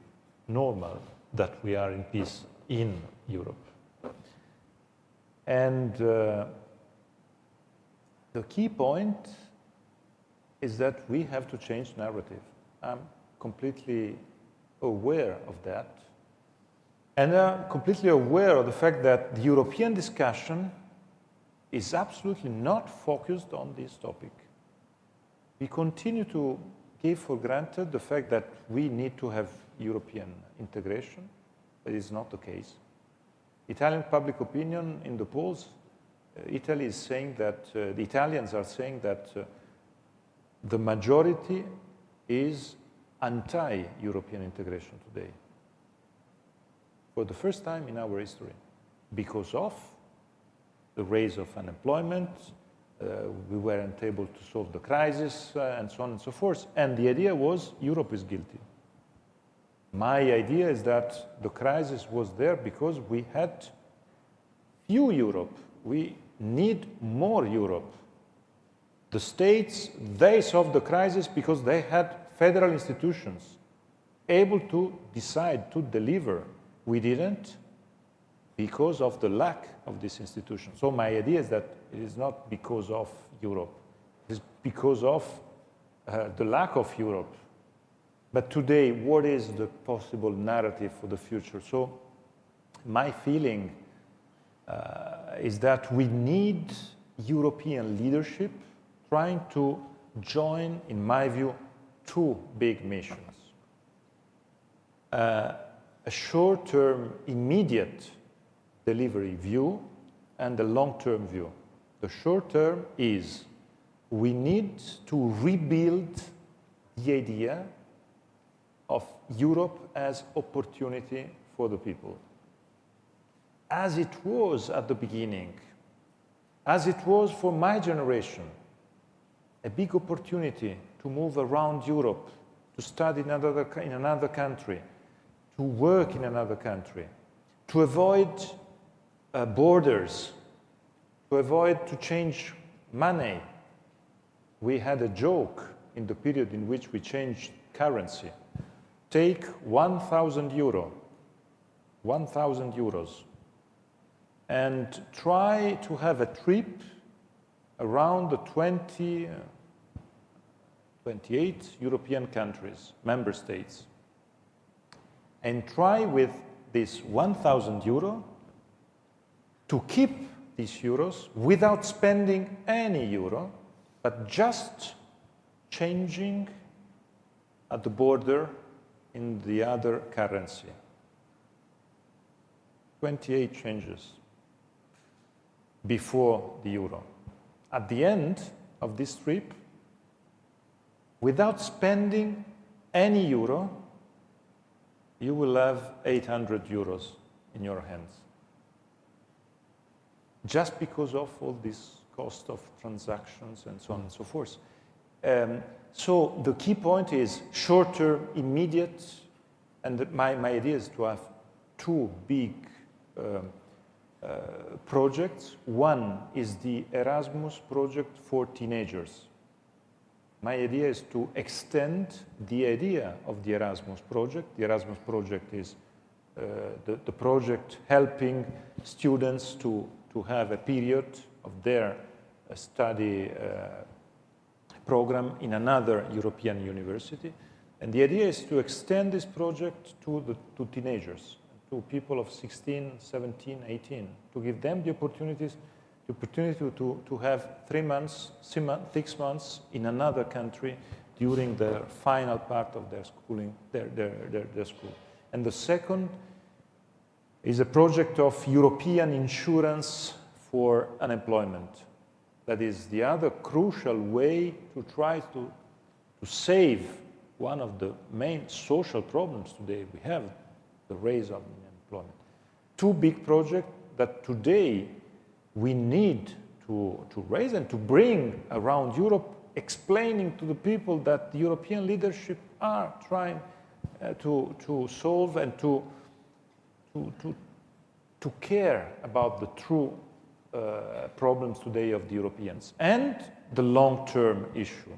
normal that we are in peace in Europe. And the key point is that we have to change narrative. I'm completely aware of that. And I'm completely aware of the fact that the European discussion is absolutely not focused on this topic. We continue to give for granted the fact that we need to have European integration, but it's not the case. Italian public opinion in the polls, Italy is saying that, the Italians are saying that the majority is anti-European integration today. For the first time in our history, because of the rise of unemployment, we weren't able to solve the crisis, and so on and so forth. And the idea was Europe is guilty. My idea is that the crisis was there because we had few Europe. We need more Europe. The states, they solved the crisis because they had federal institutions able to decide, to deliver. We didn't because of the lack of this institution. So my idea is that it is not because of Europe. It is because of the lack of Europe. But today, what is the possible narrative for the future? So my feeling is that we need European leadership trying to join, in my view, two big missions. A short-term, immediate delivery view and a long-term view. The short-term is we need to rebuild the idea of Europe as opportunity for the people. As it was at the beginning, as it was for my generation, a big opportunity to move around Europe, to study in another country, to work in another country, to avoid borders, to avoid to change money. We had a joke in the period in which we changed currency. Take 1,000 euro, 1,000 euros, and try to have a trip around the 28 European countries, member states, and try with this 1,000 euro to keep these euros without spending any euro, but just changing at the border in the other currency. 28 changes before the euro. At the end of this trip, without spending any euro, you will have 800 euros in your hands. Just because of all this cost of transactions and so on and so forth. So the key point is short-term, immediate, and my idea is to have two big projects. One is the Erasmus project for teenagers. My idea is to extend the idea of the Erasmus project. The Erasmus project is the project helping students to have a period of their study program in another European university. And the idea is to extend this project to teenagers, to people of 16, 17, 18, to give them the opportunity to have 3 months, 6 months in another country during the final part of their schooling, their school. And the second is a project of European insurance for unemployment. That is the other crucial way to try to save one of the main social problems today. We have the rise of unemployment. 2 big projects that today we need to raise and to bring around Europe, explaining to the people that the European leadership are trying to solve and to care about the true problems today of the Europeans. And the long-term issue.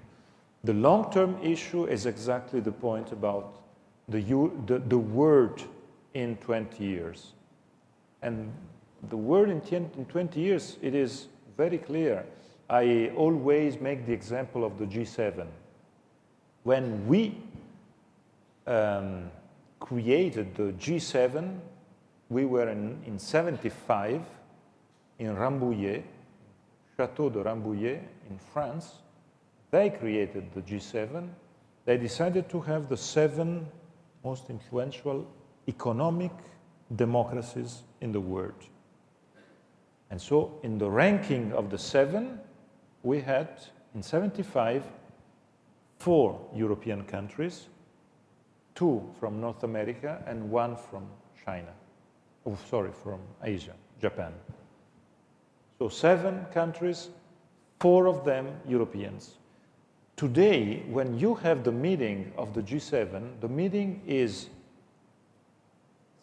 The long-term issue is exactly the point about the word in 20 years. And the word in 20 years, it is very clear. I always make the example of the G7. When we created the G7, we were in 75 in Rambouillet, Château de Rambouillet in France. They created the G7. They decided to have the 7 most influential economic democracies in the world. And so in the ranking of the 7, we had, in 75, 4 European countries, 2 from North America and 1 from China. Oh, sorry, from Asia, Japan. So 7 countries, 4 of them Europeans. Today, when you have the meeting of the G7, the meeting is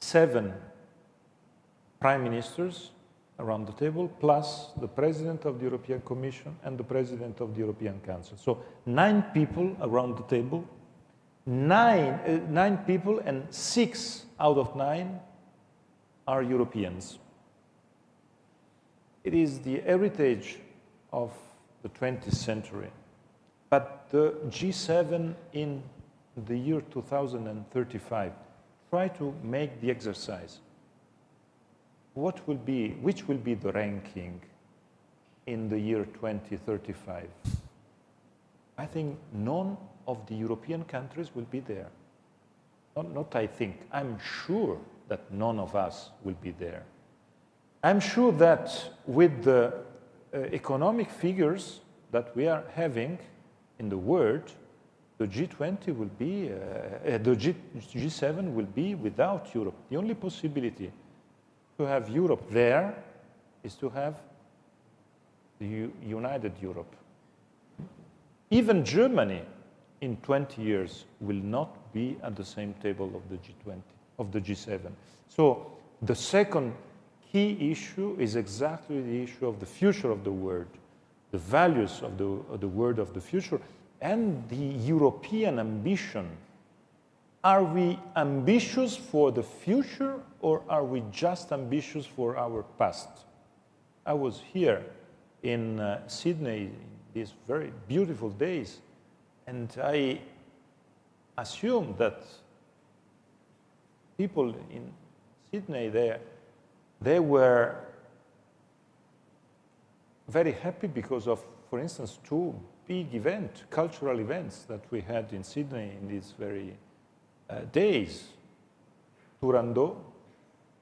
7 prime ministers around the table, plus the president of the European Commission and the president of the European Council. So 9 people around the table, 9 people, and 6 out of 9 are Europeans. It is the heritage of the 20th century. But the G7 in the year 2035, try to make the exercise. Which will be the ranking in the year 2035? I think none of the European countries will be there. Not I think, I'm sure that none of us will be there. I'm sure that with the economic figures that we are having in the world, the G20 will be, the G7 will be without Europe. The only possibility to have Europe there is to have the united Europe. Even Germany in 20 years will not be at the same table of the G20, of the G7. So the second key issue is exactly the issue of the future of the world, the values of the world of the future, and the European ambition. Are we ambitious for the future, or are we just ambitious for our past? I was here in Sydney these very beautiful days, and I assume that people in Sydney they were very happy because of, for instance, 2 big cultural events that we had in Sydney in these very days. Turandot,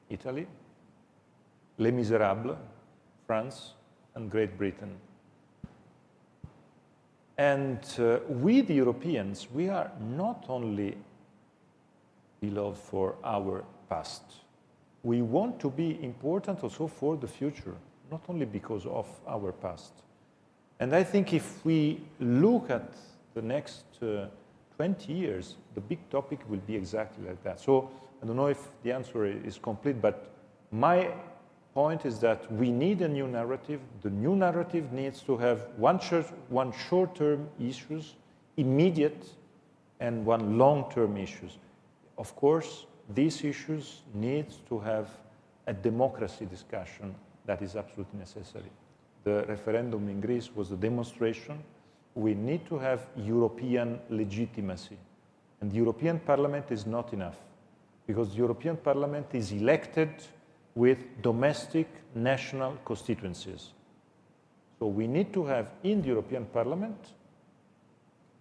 Italy, Les Miserables, France, and Great Britain. And we, the Europeans, we are not only beloved for our past. We want to be important also for the future, not only because of our past. And I think if we look at the next 20 years, the big topic will be exactly like that. So I don't know if the answer is complete, but my point is that we need a new narrative. The new narrative needs to have one short-term issues immediate and one long-term issues. Of course, these issues need to have a democracy discussion that is absolutely necessary. The referendum in Greece was a demonstration. We need to have European legitimacy. And the European Parliament is not enough, because the European Parliament is elected with domestic national constituencies. So we need to have in the European Parliament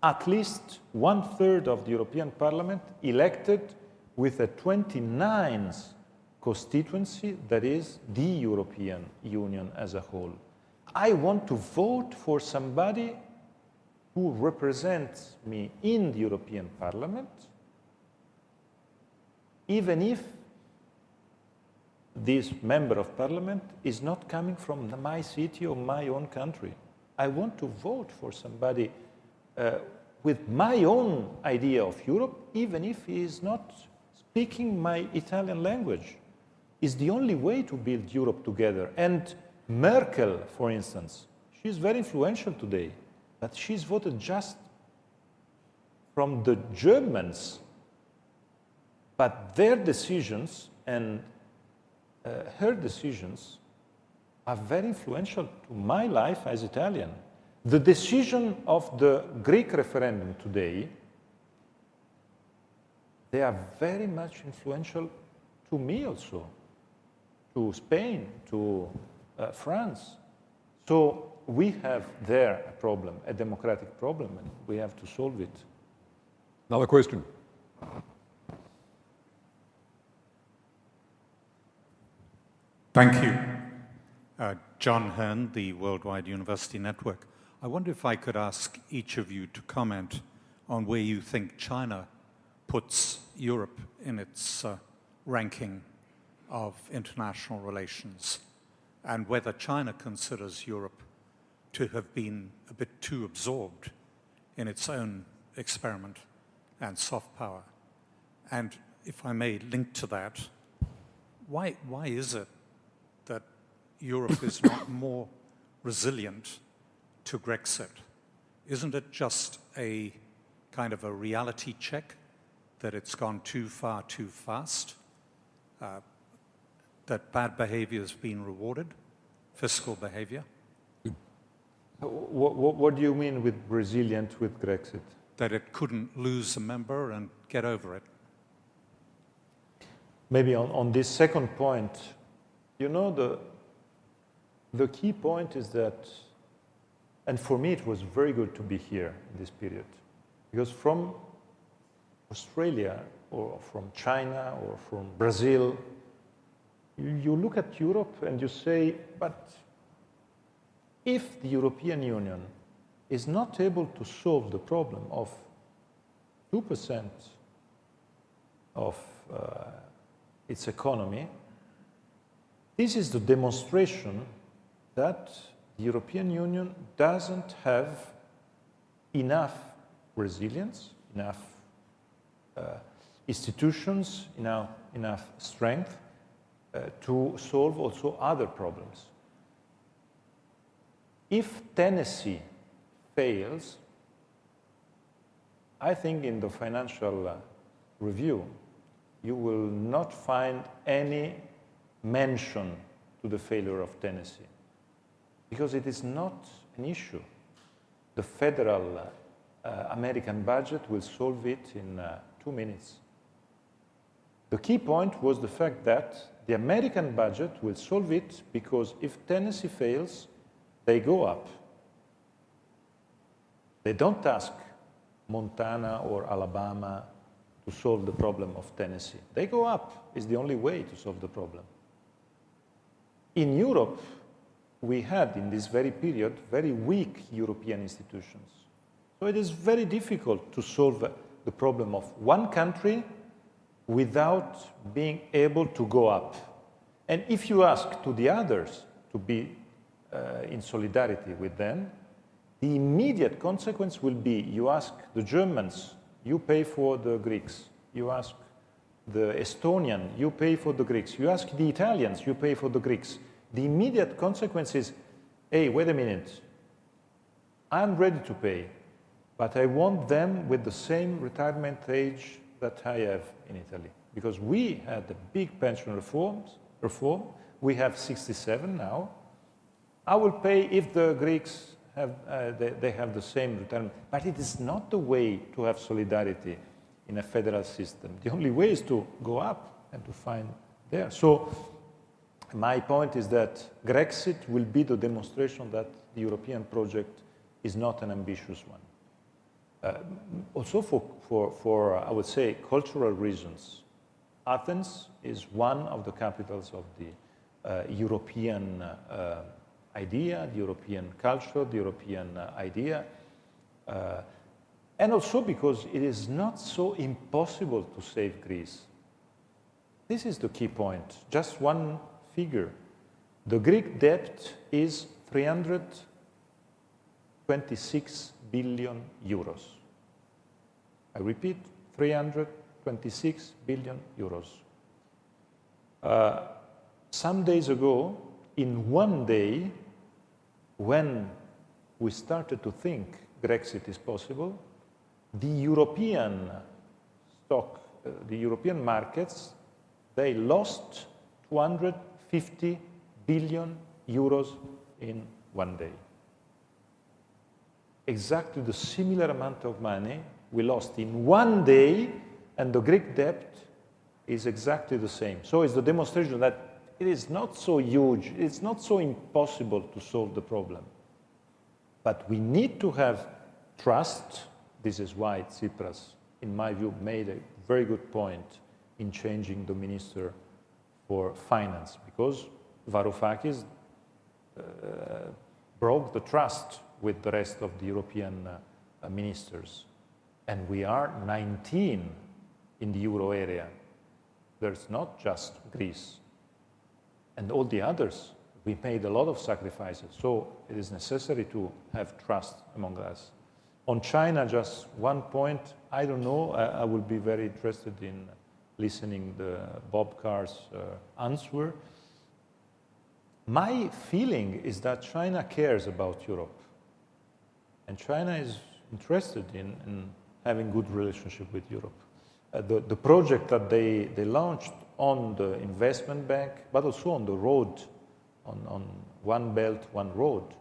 at least 1/3 of the European Parliament elected with a 29th constituency that is the European Union as a whole. I want to vote for somebody who represents me in the European Parliament, even if this member of parliament is not coming from my city or my own country. I want to vote for somebody with my own idea of Europe, even if he is not speaking my Italian language. It's the only way to build Europe together. And Merkel, for instance, she's very influential today, but she's voted just from the Germans. But their decisions and her decisions are very influential to my life as Italian. The decision of the Greek referendum today, they are very much influential to me also, to Spain, to France. So we have there a problem, a democratic problem, and we have to solve it. Another question. Thank you. John Hearn, the Worldwide University Network. I wonder if I could ask each of you to comment on where you think China puts Europe in its ranking of international relations, and whether China considers Europe to have been a bit too absorbed in its own experiment and soft power. And if I may link to that, why is it that Europe is not more resilient to Brexit? Isn't it just a kind of a reality check that it's gone too far too fast, that bad behavior has been rewarded, fiscal behavior? What do you mean with resilient with Brexit? That it couldn't lose a member and get over it. Maybe on this second point, you know, the key point is that, and for me it was very good to be here in this period, because from Australia or from China or from Brazil, you look at Europe and you say, but if the European Union is not able to solve the problem of 2% of its economy, this is the demonstration that the European Union doesn't have enough resilience, enough institutions, enough strength to solve also other problems. If Tennessee fails, I think in the financial review, you will not find any mention to the failure of Tennessee, because it is not an issue. The federal American budget will solve it in 2 minutes. The key point was the fact that the American budget will solve it because if Tennessee fails, they go up. They don't ask Montana or Alabama to solve the problem of Tennessee. They go up. It's the only way to solve the problem. In Europe, we had in this very period very weak European institutions. So it is very difficult to solve the problem of one country without being able to go up. And if you ask to the others to be in solidarity with them, the immediate consequence will be you ask the Germans, you pay for the Greeks. You ask the Estonian, you pay for the Greeks. You ask the Italians, you pay for the Greeks. The immediate consequence is, hey, wait a minute, I'm ready to pay. But I want them with the same retirement age that I have in Italy. Because we had a big pension reform. We have 67 now. I will pay if the Greeks have, they have the same retirement. But it is not the way to have solidarity in a federal system. The only way is to go up and to find there. So my point is that Grexit will be the demonstration that the European project is not an ambitious one. Also for, I would say, cultural reasons. Athens is one of the capitals of the European idea, the European culture, the European idea. And also because it is not so impossible to save Greece. This is the key point. Just one figure. The Greek debt is 326 billion euros. I repeat, 326 billion euros. Some days ago, in one day, when we started to think Grexit is possible, the European the European markets, they lost 250 billion euros in one day. Exactly the similar amount of money we lost in one day, and the Greek debt is exactly the same. So it's the demonstration that it is not so huge, it's not so impossible to solve the problem. But we need to have trust. This is why Tsipras, in my view, made a very good point in changing the minister for finance, because Varoufakis broke the trust with the rest of the European ministers. And we are 19 in the euro area. There's not just Greece. And all the others, we made a lot of sacrifices. So it is necessary to have trust among us. On China, just one point, I don't know, I will be very interested in listening to Bob Carr's answer. My feeling is that China cares about Europe. And China is interested in having good relationship with Europe. The project that they launched on the investment bank, but also on the road, on One Belt, One Road,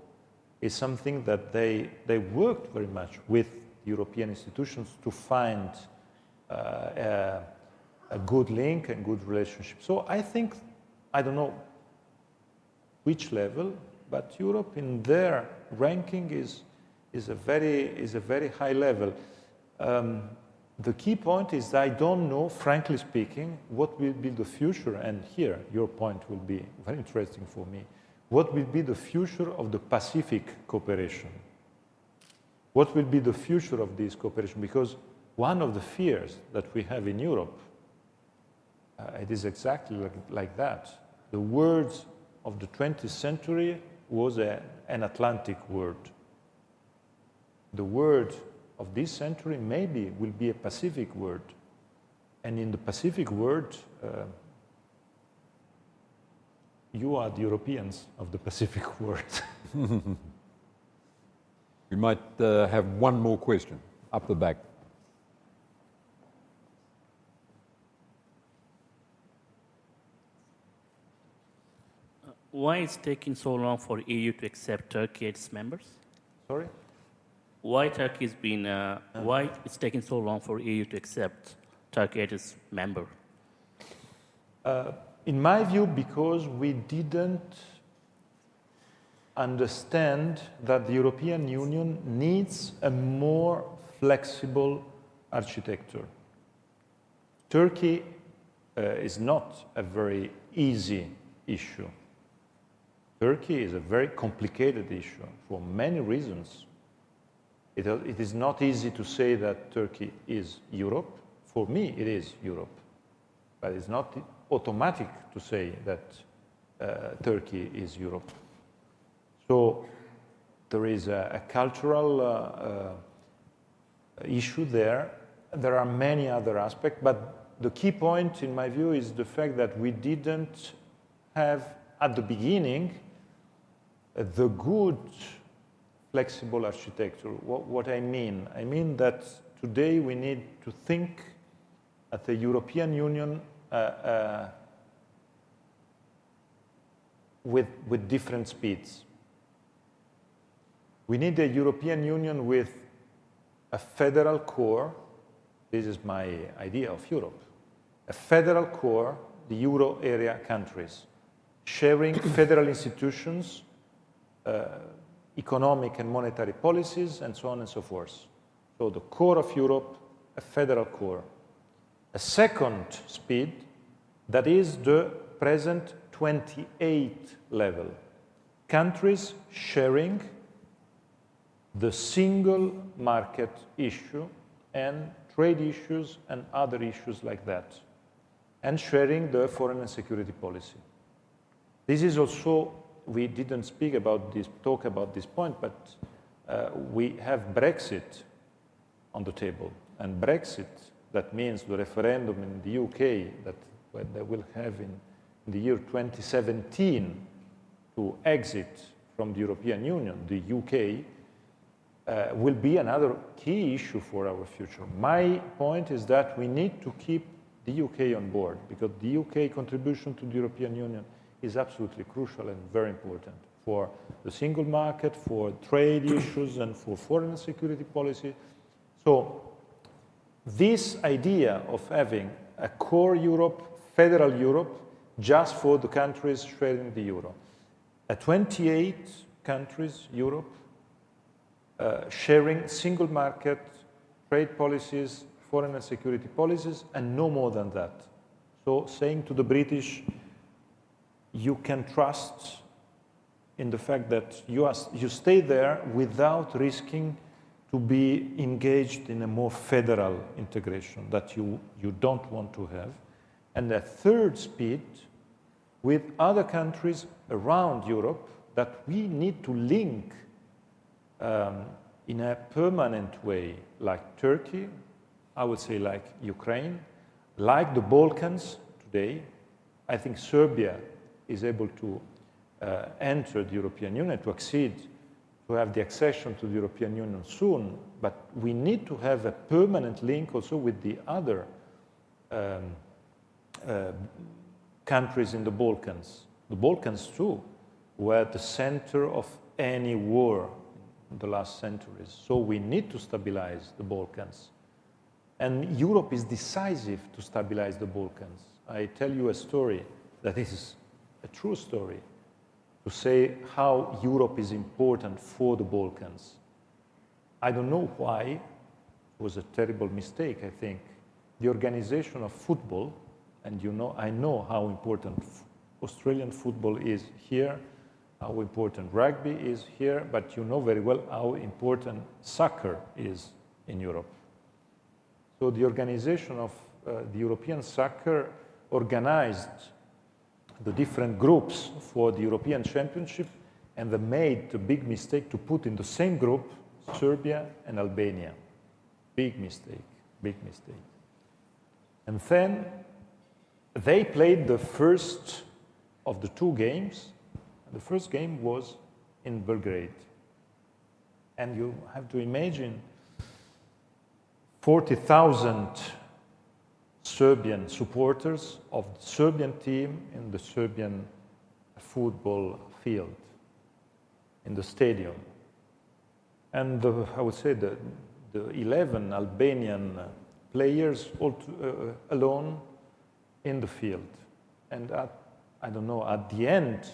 is something that they worked very much with European institutions to find a good link and good relationship. So I think, I don't know which level, but Europe in their ranking is a very high level. The key point is I don't know, frankly speaking, what will be the future, and here your point will be very interesting for me. What will be the future of the Pacific cooperation? What will be the future of this cooperation? Because one of the fears that we have in Europe, it is exactly like that. The word of the 20th century was an Atlantic word. The word of this century maybe will be a Pacific word. And in the Pacific word, you are the Europeans of the Pacific word. We might have one more question up the back. Why is it taking so long for EU to accept Turkey as members? Sorry? Why Turkey has been? Why it's taking so long for EU to accept Turkey as member? In my view, because we didn't understand that the European Union needs a more flexible architecture. Turkey is not a very easy issue. Turkey is a very complicated issue for many reasons. It is not easy to say that Turkey is Europe. For me, it is Europe. But it's not automatic to say that Turkey is Europe. So there is a cultural issue there. There are many other aspects, but the key point, in my view, is the fact that we didn't have, at the beginning, the good, flexible architecture. What I mean that today we need to think at the European Union with different speeds. We need a European Union with a federal core. This is my idea of Europe. A federal core, the euro area countries, sharing federal institutions, economic and monetary policies, and so on and so forth. So the core of Europe, a federal core. A second speed, that is the present 28 level. Countries sharing the single market issue and trade issues and other issues like that, and sharing the foreign and security policy. This is also, we didn't talk about this point, but we have Brexit on the table. And Brexit, that means the referendum in the UK that they will have in the year 2017 to exit from the European Union, the UK, will be another key issue for our future. My point is that we need to keep the UK on board, because the UK contribution to the European Union is absolutely crucial and very important for the single market, for trade issues, and for foreign and security policy. So this idea of having a core Europe, federal Europe, just for the countries sharing the euro. A 28 countries Europe sharing single market, trade policies, foreign and security policies, and no more than that. So saying to the British, you can trust in the fact that you stay there without risking to be engaged in a more federal integration that you don't want to have. And a third speed with other countries around Europe that we need to link in a permanent way, like Turkey, I would say like Ukraine, like the Balkans today. I think Serbia is able to enter the European Union, to accede, to have the accession to the European Union soon, but we need to have a permanent link also with the other countries in the Balkans. The Balkans too were the center of any war in the last centuries. So we need to stabilize the Balkans. And Europe is decisive to stabilize the Balkans. I tell you a story that is a true story to say how Europe is important for the Balkans. I don't know why. It was a terrible mistake, I think. The organization of football, and I know how important Australian football is here, how important rugby is here, but you know very well how important soccer is in Europe. So the organization of the European soccer organized the different groups for the European Championship, and they made the big mistake to put in the same group Serbia and Albania. Big mistake, big mistake. And then they played the first of the two games. The first game was in Belgrade. And you have to imagine 40,000 Serbian supporters of the Serbian team in the Serbian football field, in the stadium. And I would say the 11 Albanian players alone in the field. And I don't know, at the end,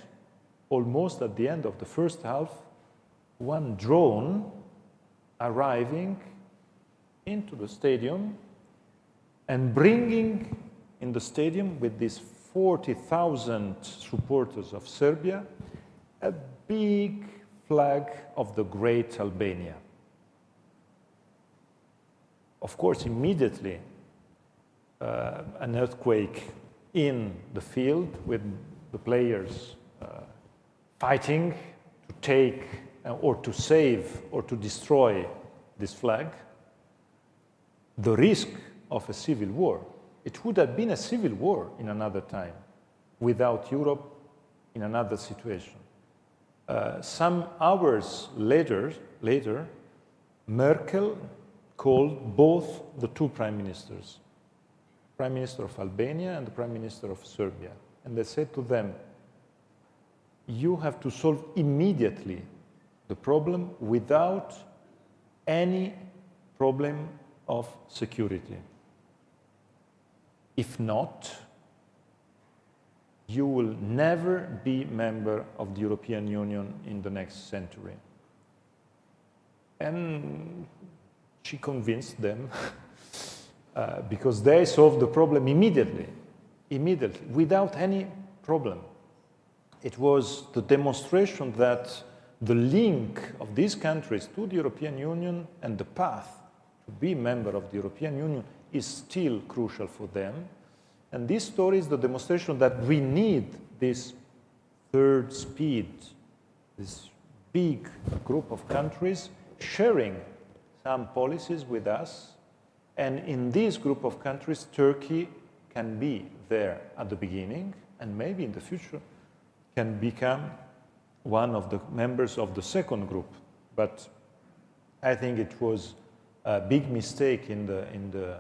almost at the end of the first half, one drone arriving into the stadium and bringing in the stadium with these 40,000 supporters of Serbia a big flag of the great Albania. Of course, immediately an earthquake in the field with the players fighting to take or to save or to destroy this flag. The risk of a civil war. It would have been a civil war in another time without Europe in another situation. Some hours later, Merkel called both the two prime ministers, Prime Minister of Albania and the Prime Minister of Serbia. And they said to them, you have to solve immediately the problem without any problem of security. If not, you will never be member of the European Union in the next century. And she convinced them because they solved the problem immediately, without any problem. It was the demonstration that the link of these countries to the European Union and the path to be member of the European Union is still crucial for them. And this story is the demonstration that we need this third speed, this big group of countries sharing some policies with us. And in this group of countries, Turkey can be there at the beginning, and maybe in the future can become one of the members of the second group. But I think it was a big mistake in the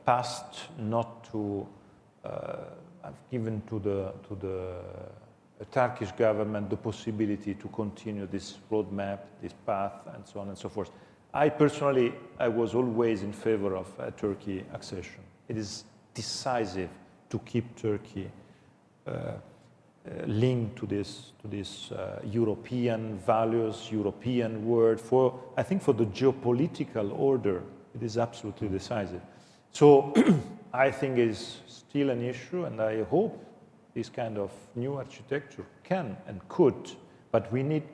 past not to have given to the Turkish government the possibility to continue this roadmap, this path, and so on and so forth. I personally, I was always in favor of Turkey accession. It is decisive to keep Turkey linked to this European values, European world. I think for the geopolitical order, it is absolutely decisive. So I think it's still an issue, and I hope this kind of new architecture can and could, but we need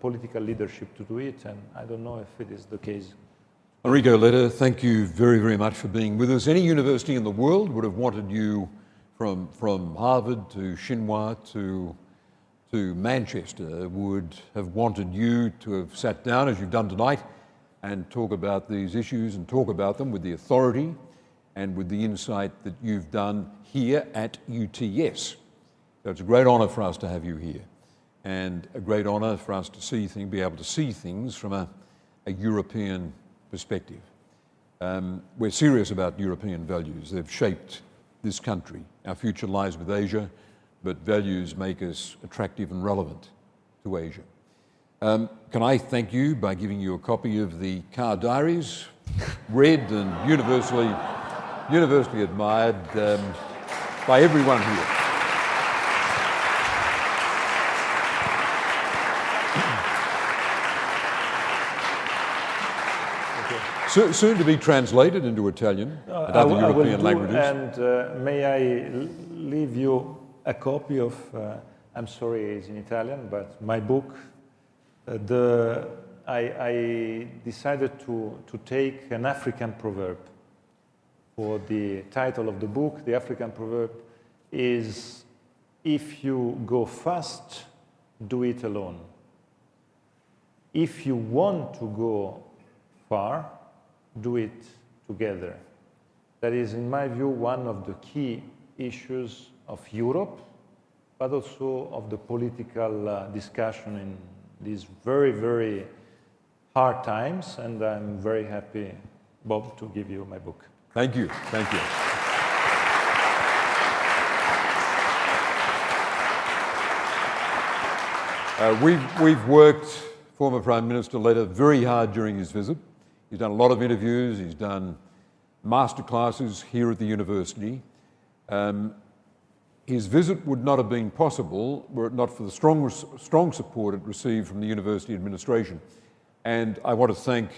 political leadership to do it, and I don't know if it is the case. Enrico Letta, thank you very, very much for being with us. Any university in the world would have wanted you, from Harvard to Tsinghua to Manchester, would have wanted you to have sat down, as you've done tonight, and talk about these issues and talk about them with the authority and with the insight that you've done here at UTS. So it's a great honour for us to have you here, and a great honour for us to be able to see things from a European perspective. We're serious about European values. They've shaped this country. Our future lies with Asia, but values make us attractive and relevant to Asia. Can I thank you by giving you a copy of the Carr Diaries, read and universally admired by everyone here. Soon to be translated into Italian and other European languages. And may I leave you a copy of, I'm sorry it's in Italian, but my book. I decided to take an African proverb for the title of the book. The African proverb is, if you go fast, do it alone. If you want to go far, do it together. That is, in my view, one of the key issues of Europe, but also of the political discussion in these very, very hard times. And I'm very happy, Bob, to give you my book. Thank you. Thank you. We've worked, former Prime Minister Letta, very hard during his visit. He's done a lot of interviews. He's done masterclasses here at the university. His visit would not have been possible were it not for the strong support it received from the university administration. And I want to thank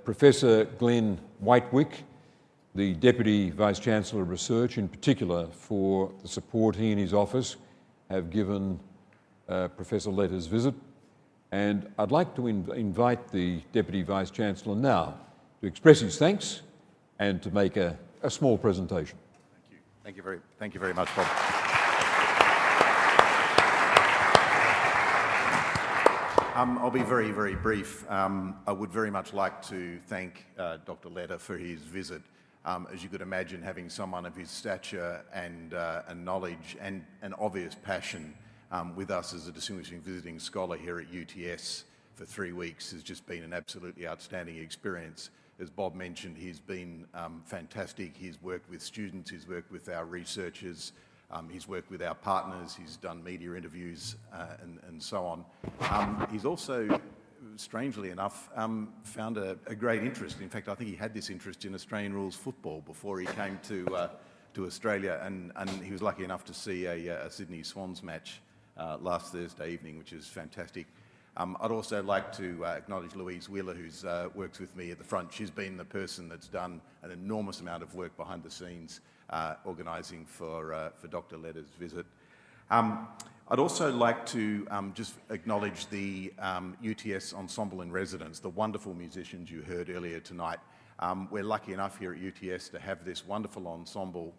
Professor Glenn Whitewick, the Deputy Vice-Chancellor of Research in particular, for the support he and his office have given Professor Letta's visit. And I'd like to invite the Deputy Vice-Chancellor now to express his thanks and to make a small presentation. Thank you very much, Bob. I'll be very, very brief. I would very much like to thank Dr. Letta for his visit. As you could imagine, having someone of his stature and knowledge and an obvious passion with us as a distinguished visiting scholar here at UTS for 3 weeks has just been an absolutely outstanding experience. As Bob mentioned, he's been fantastic. He's worked with students, he's worked with our researchers, he's worked with our partners, he's done media interviews and so on. He's also, strangely enough, found a great interest. In fact, I think he had this interest in Australian rules football before he came to Australia, and he was lucky enough to see a Sydney Swans match last Thursday evening, which is fantastic. I'd also like to acknowledge Louise Wheeler, who works with me at the front. She's been the person that's done an enormous amount of work behind the scenes organising for Dr Letta's visit. I'd also like to just acknowledge the UTS Ensemble in Residence, the wonderful musicians you heard earlier tonight. We're lucky enough here at UTS to have this wonderful ensemble.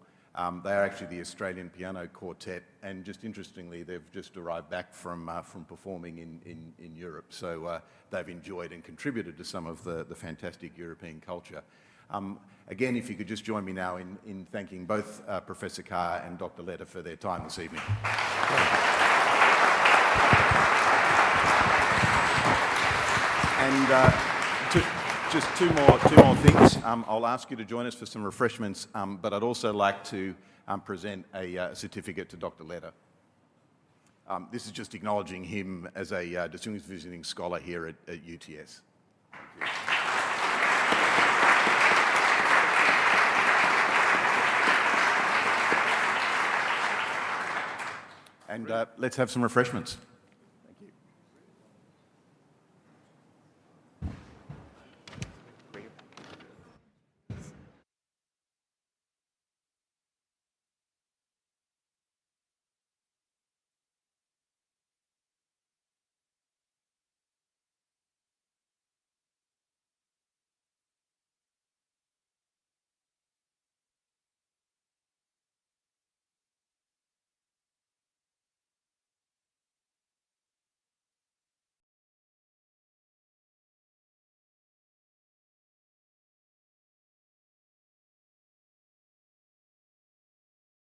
They are actually the Australian Piano Quartet, and just interestingly, they've just arrived back from performing in Europe. So they've enjoyed and contributed to some of the fantastic European culture. Again, if you could just join me now in thanking both Professor Carr and Dr Letta for their time this evening. And just two more things. I'll ask you to join us for some refreshments, but I'd also like to present a certificate to Dr Letta. This is just acknowledging him as a distinguished visiting scholar here at UTS. And let's have some refreshments.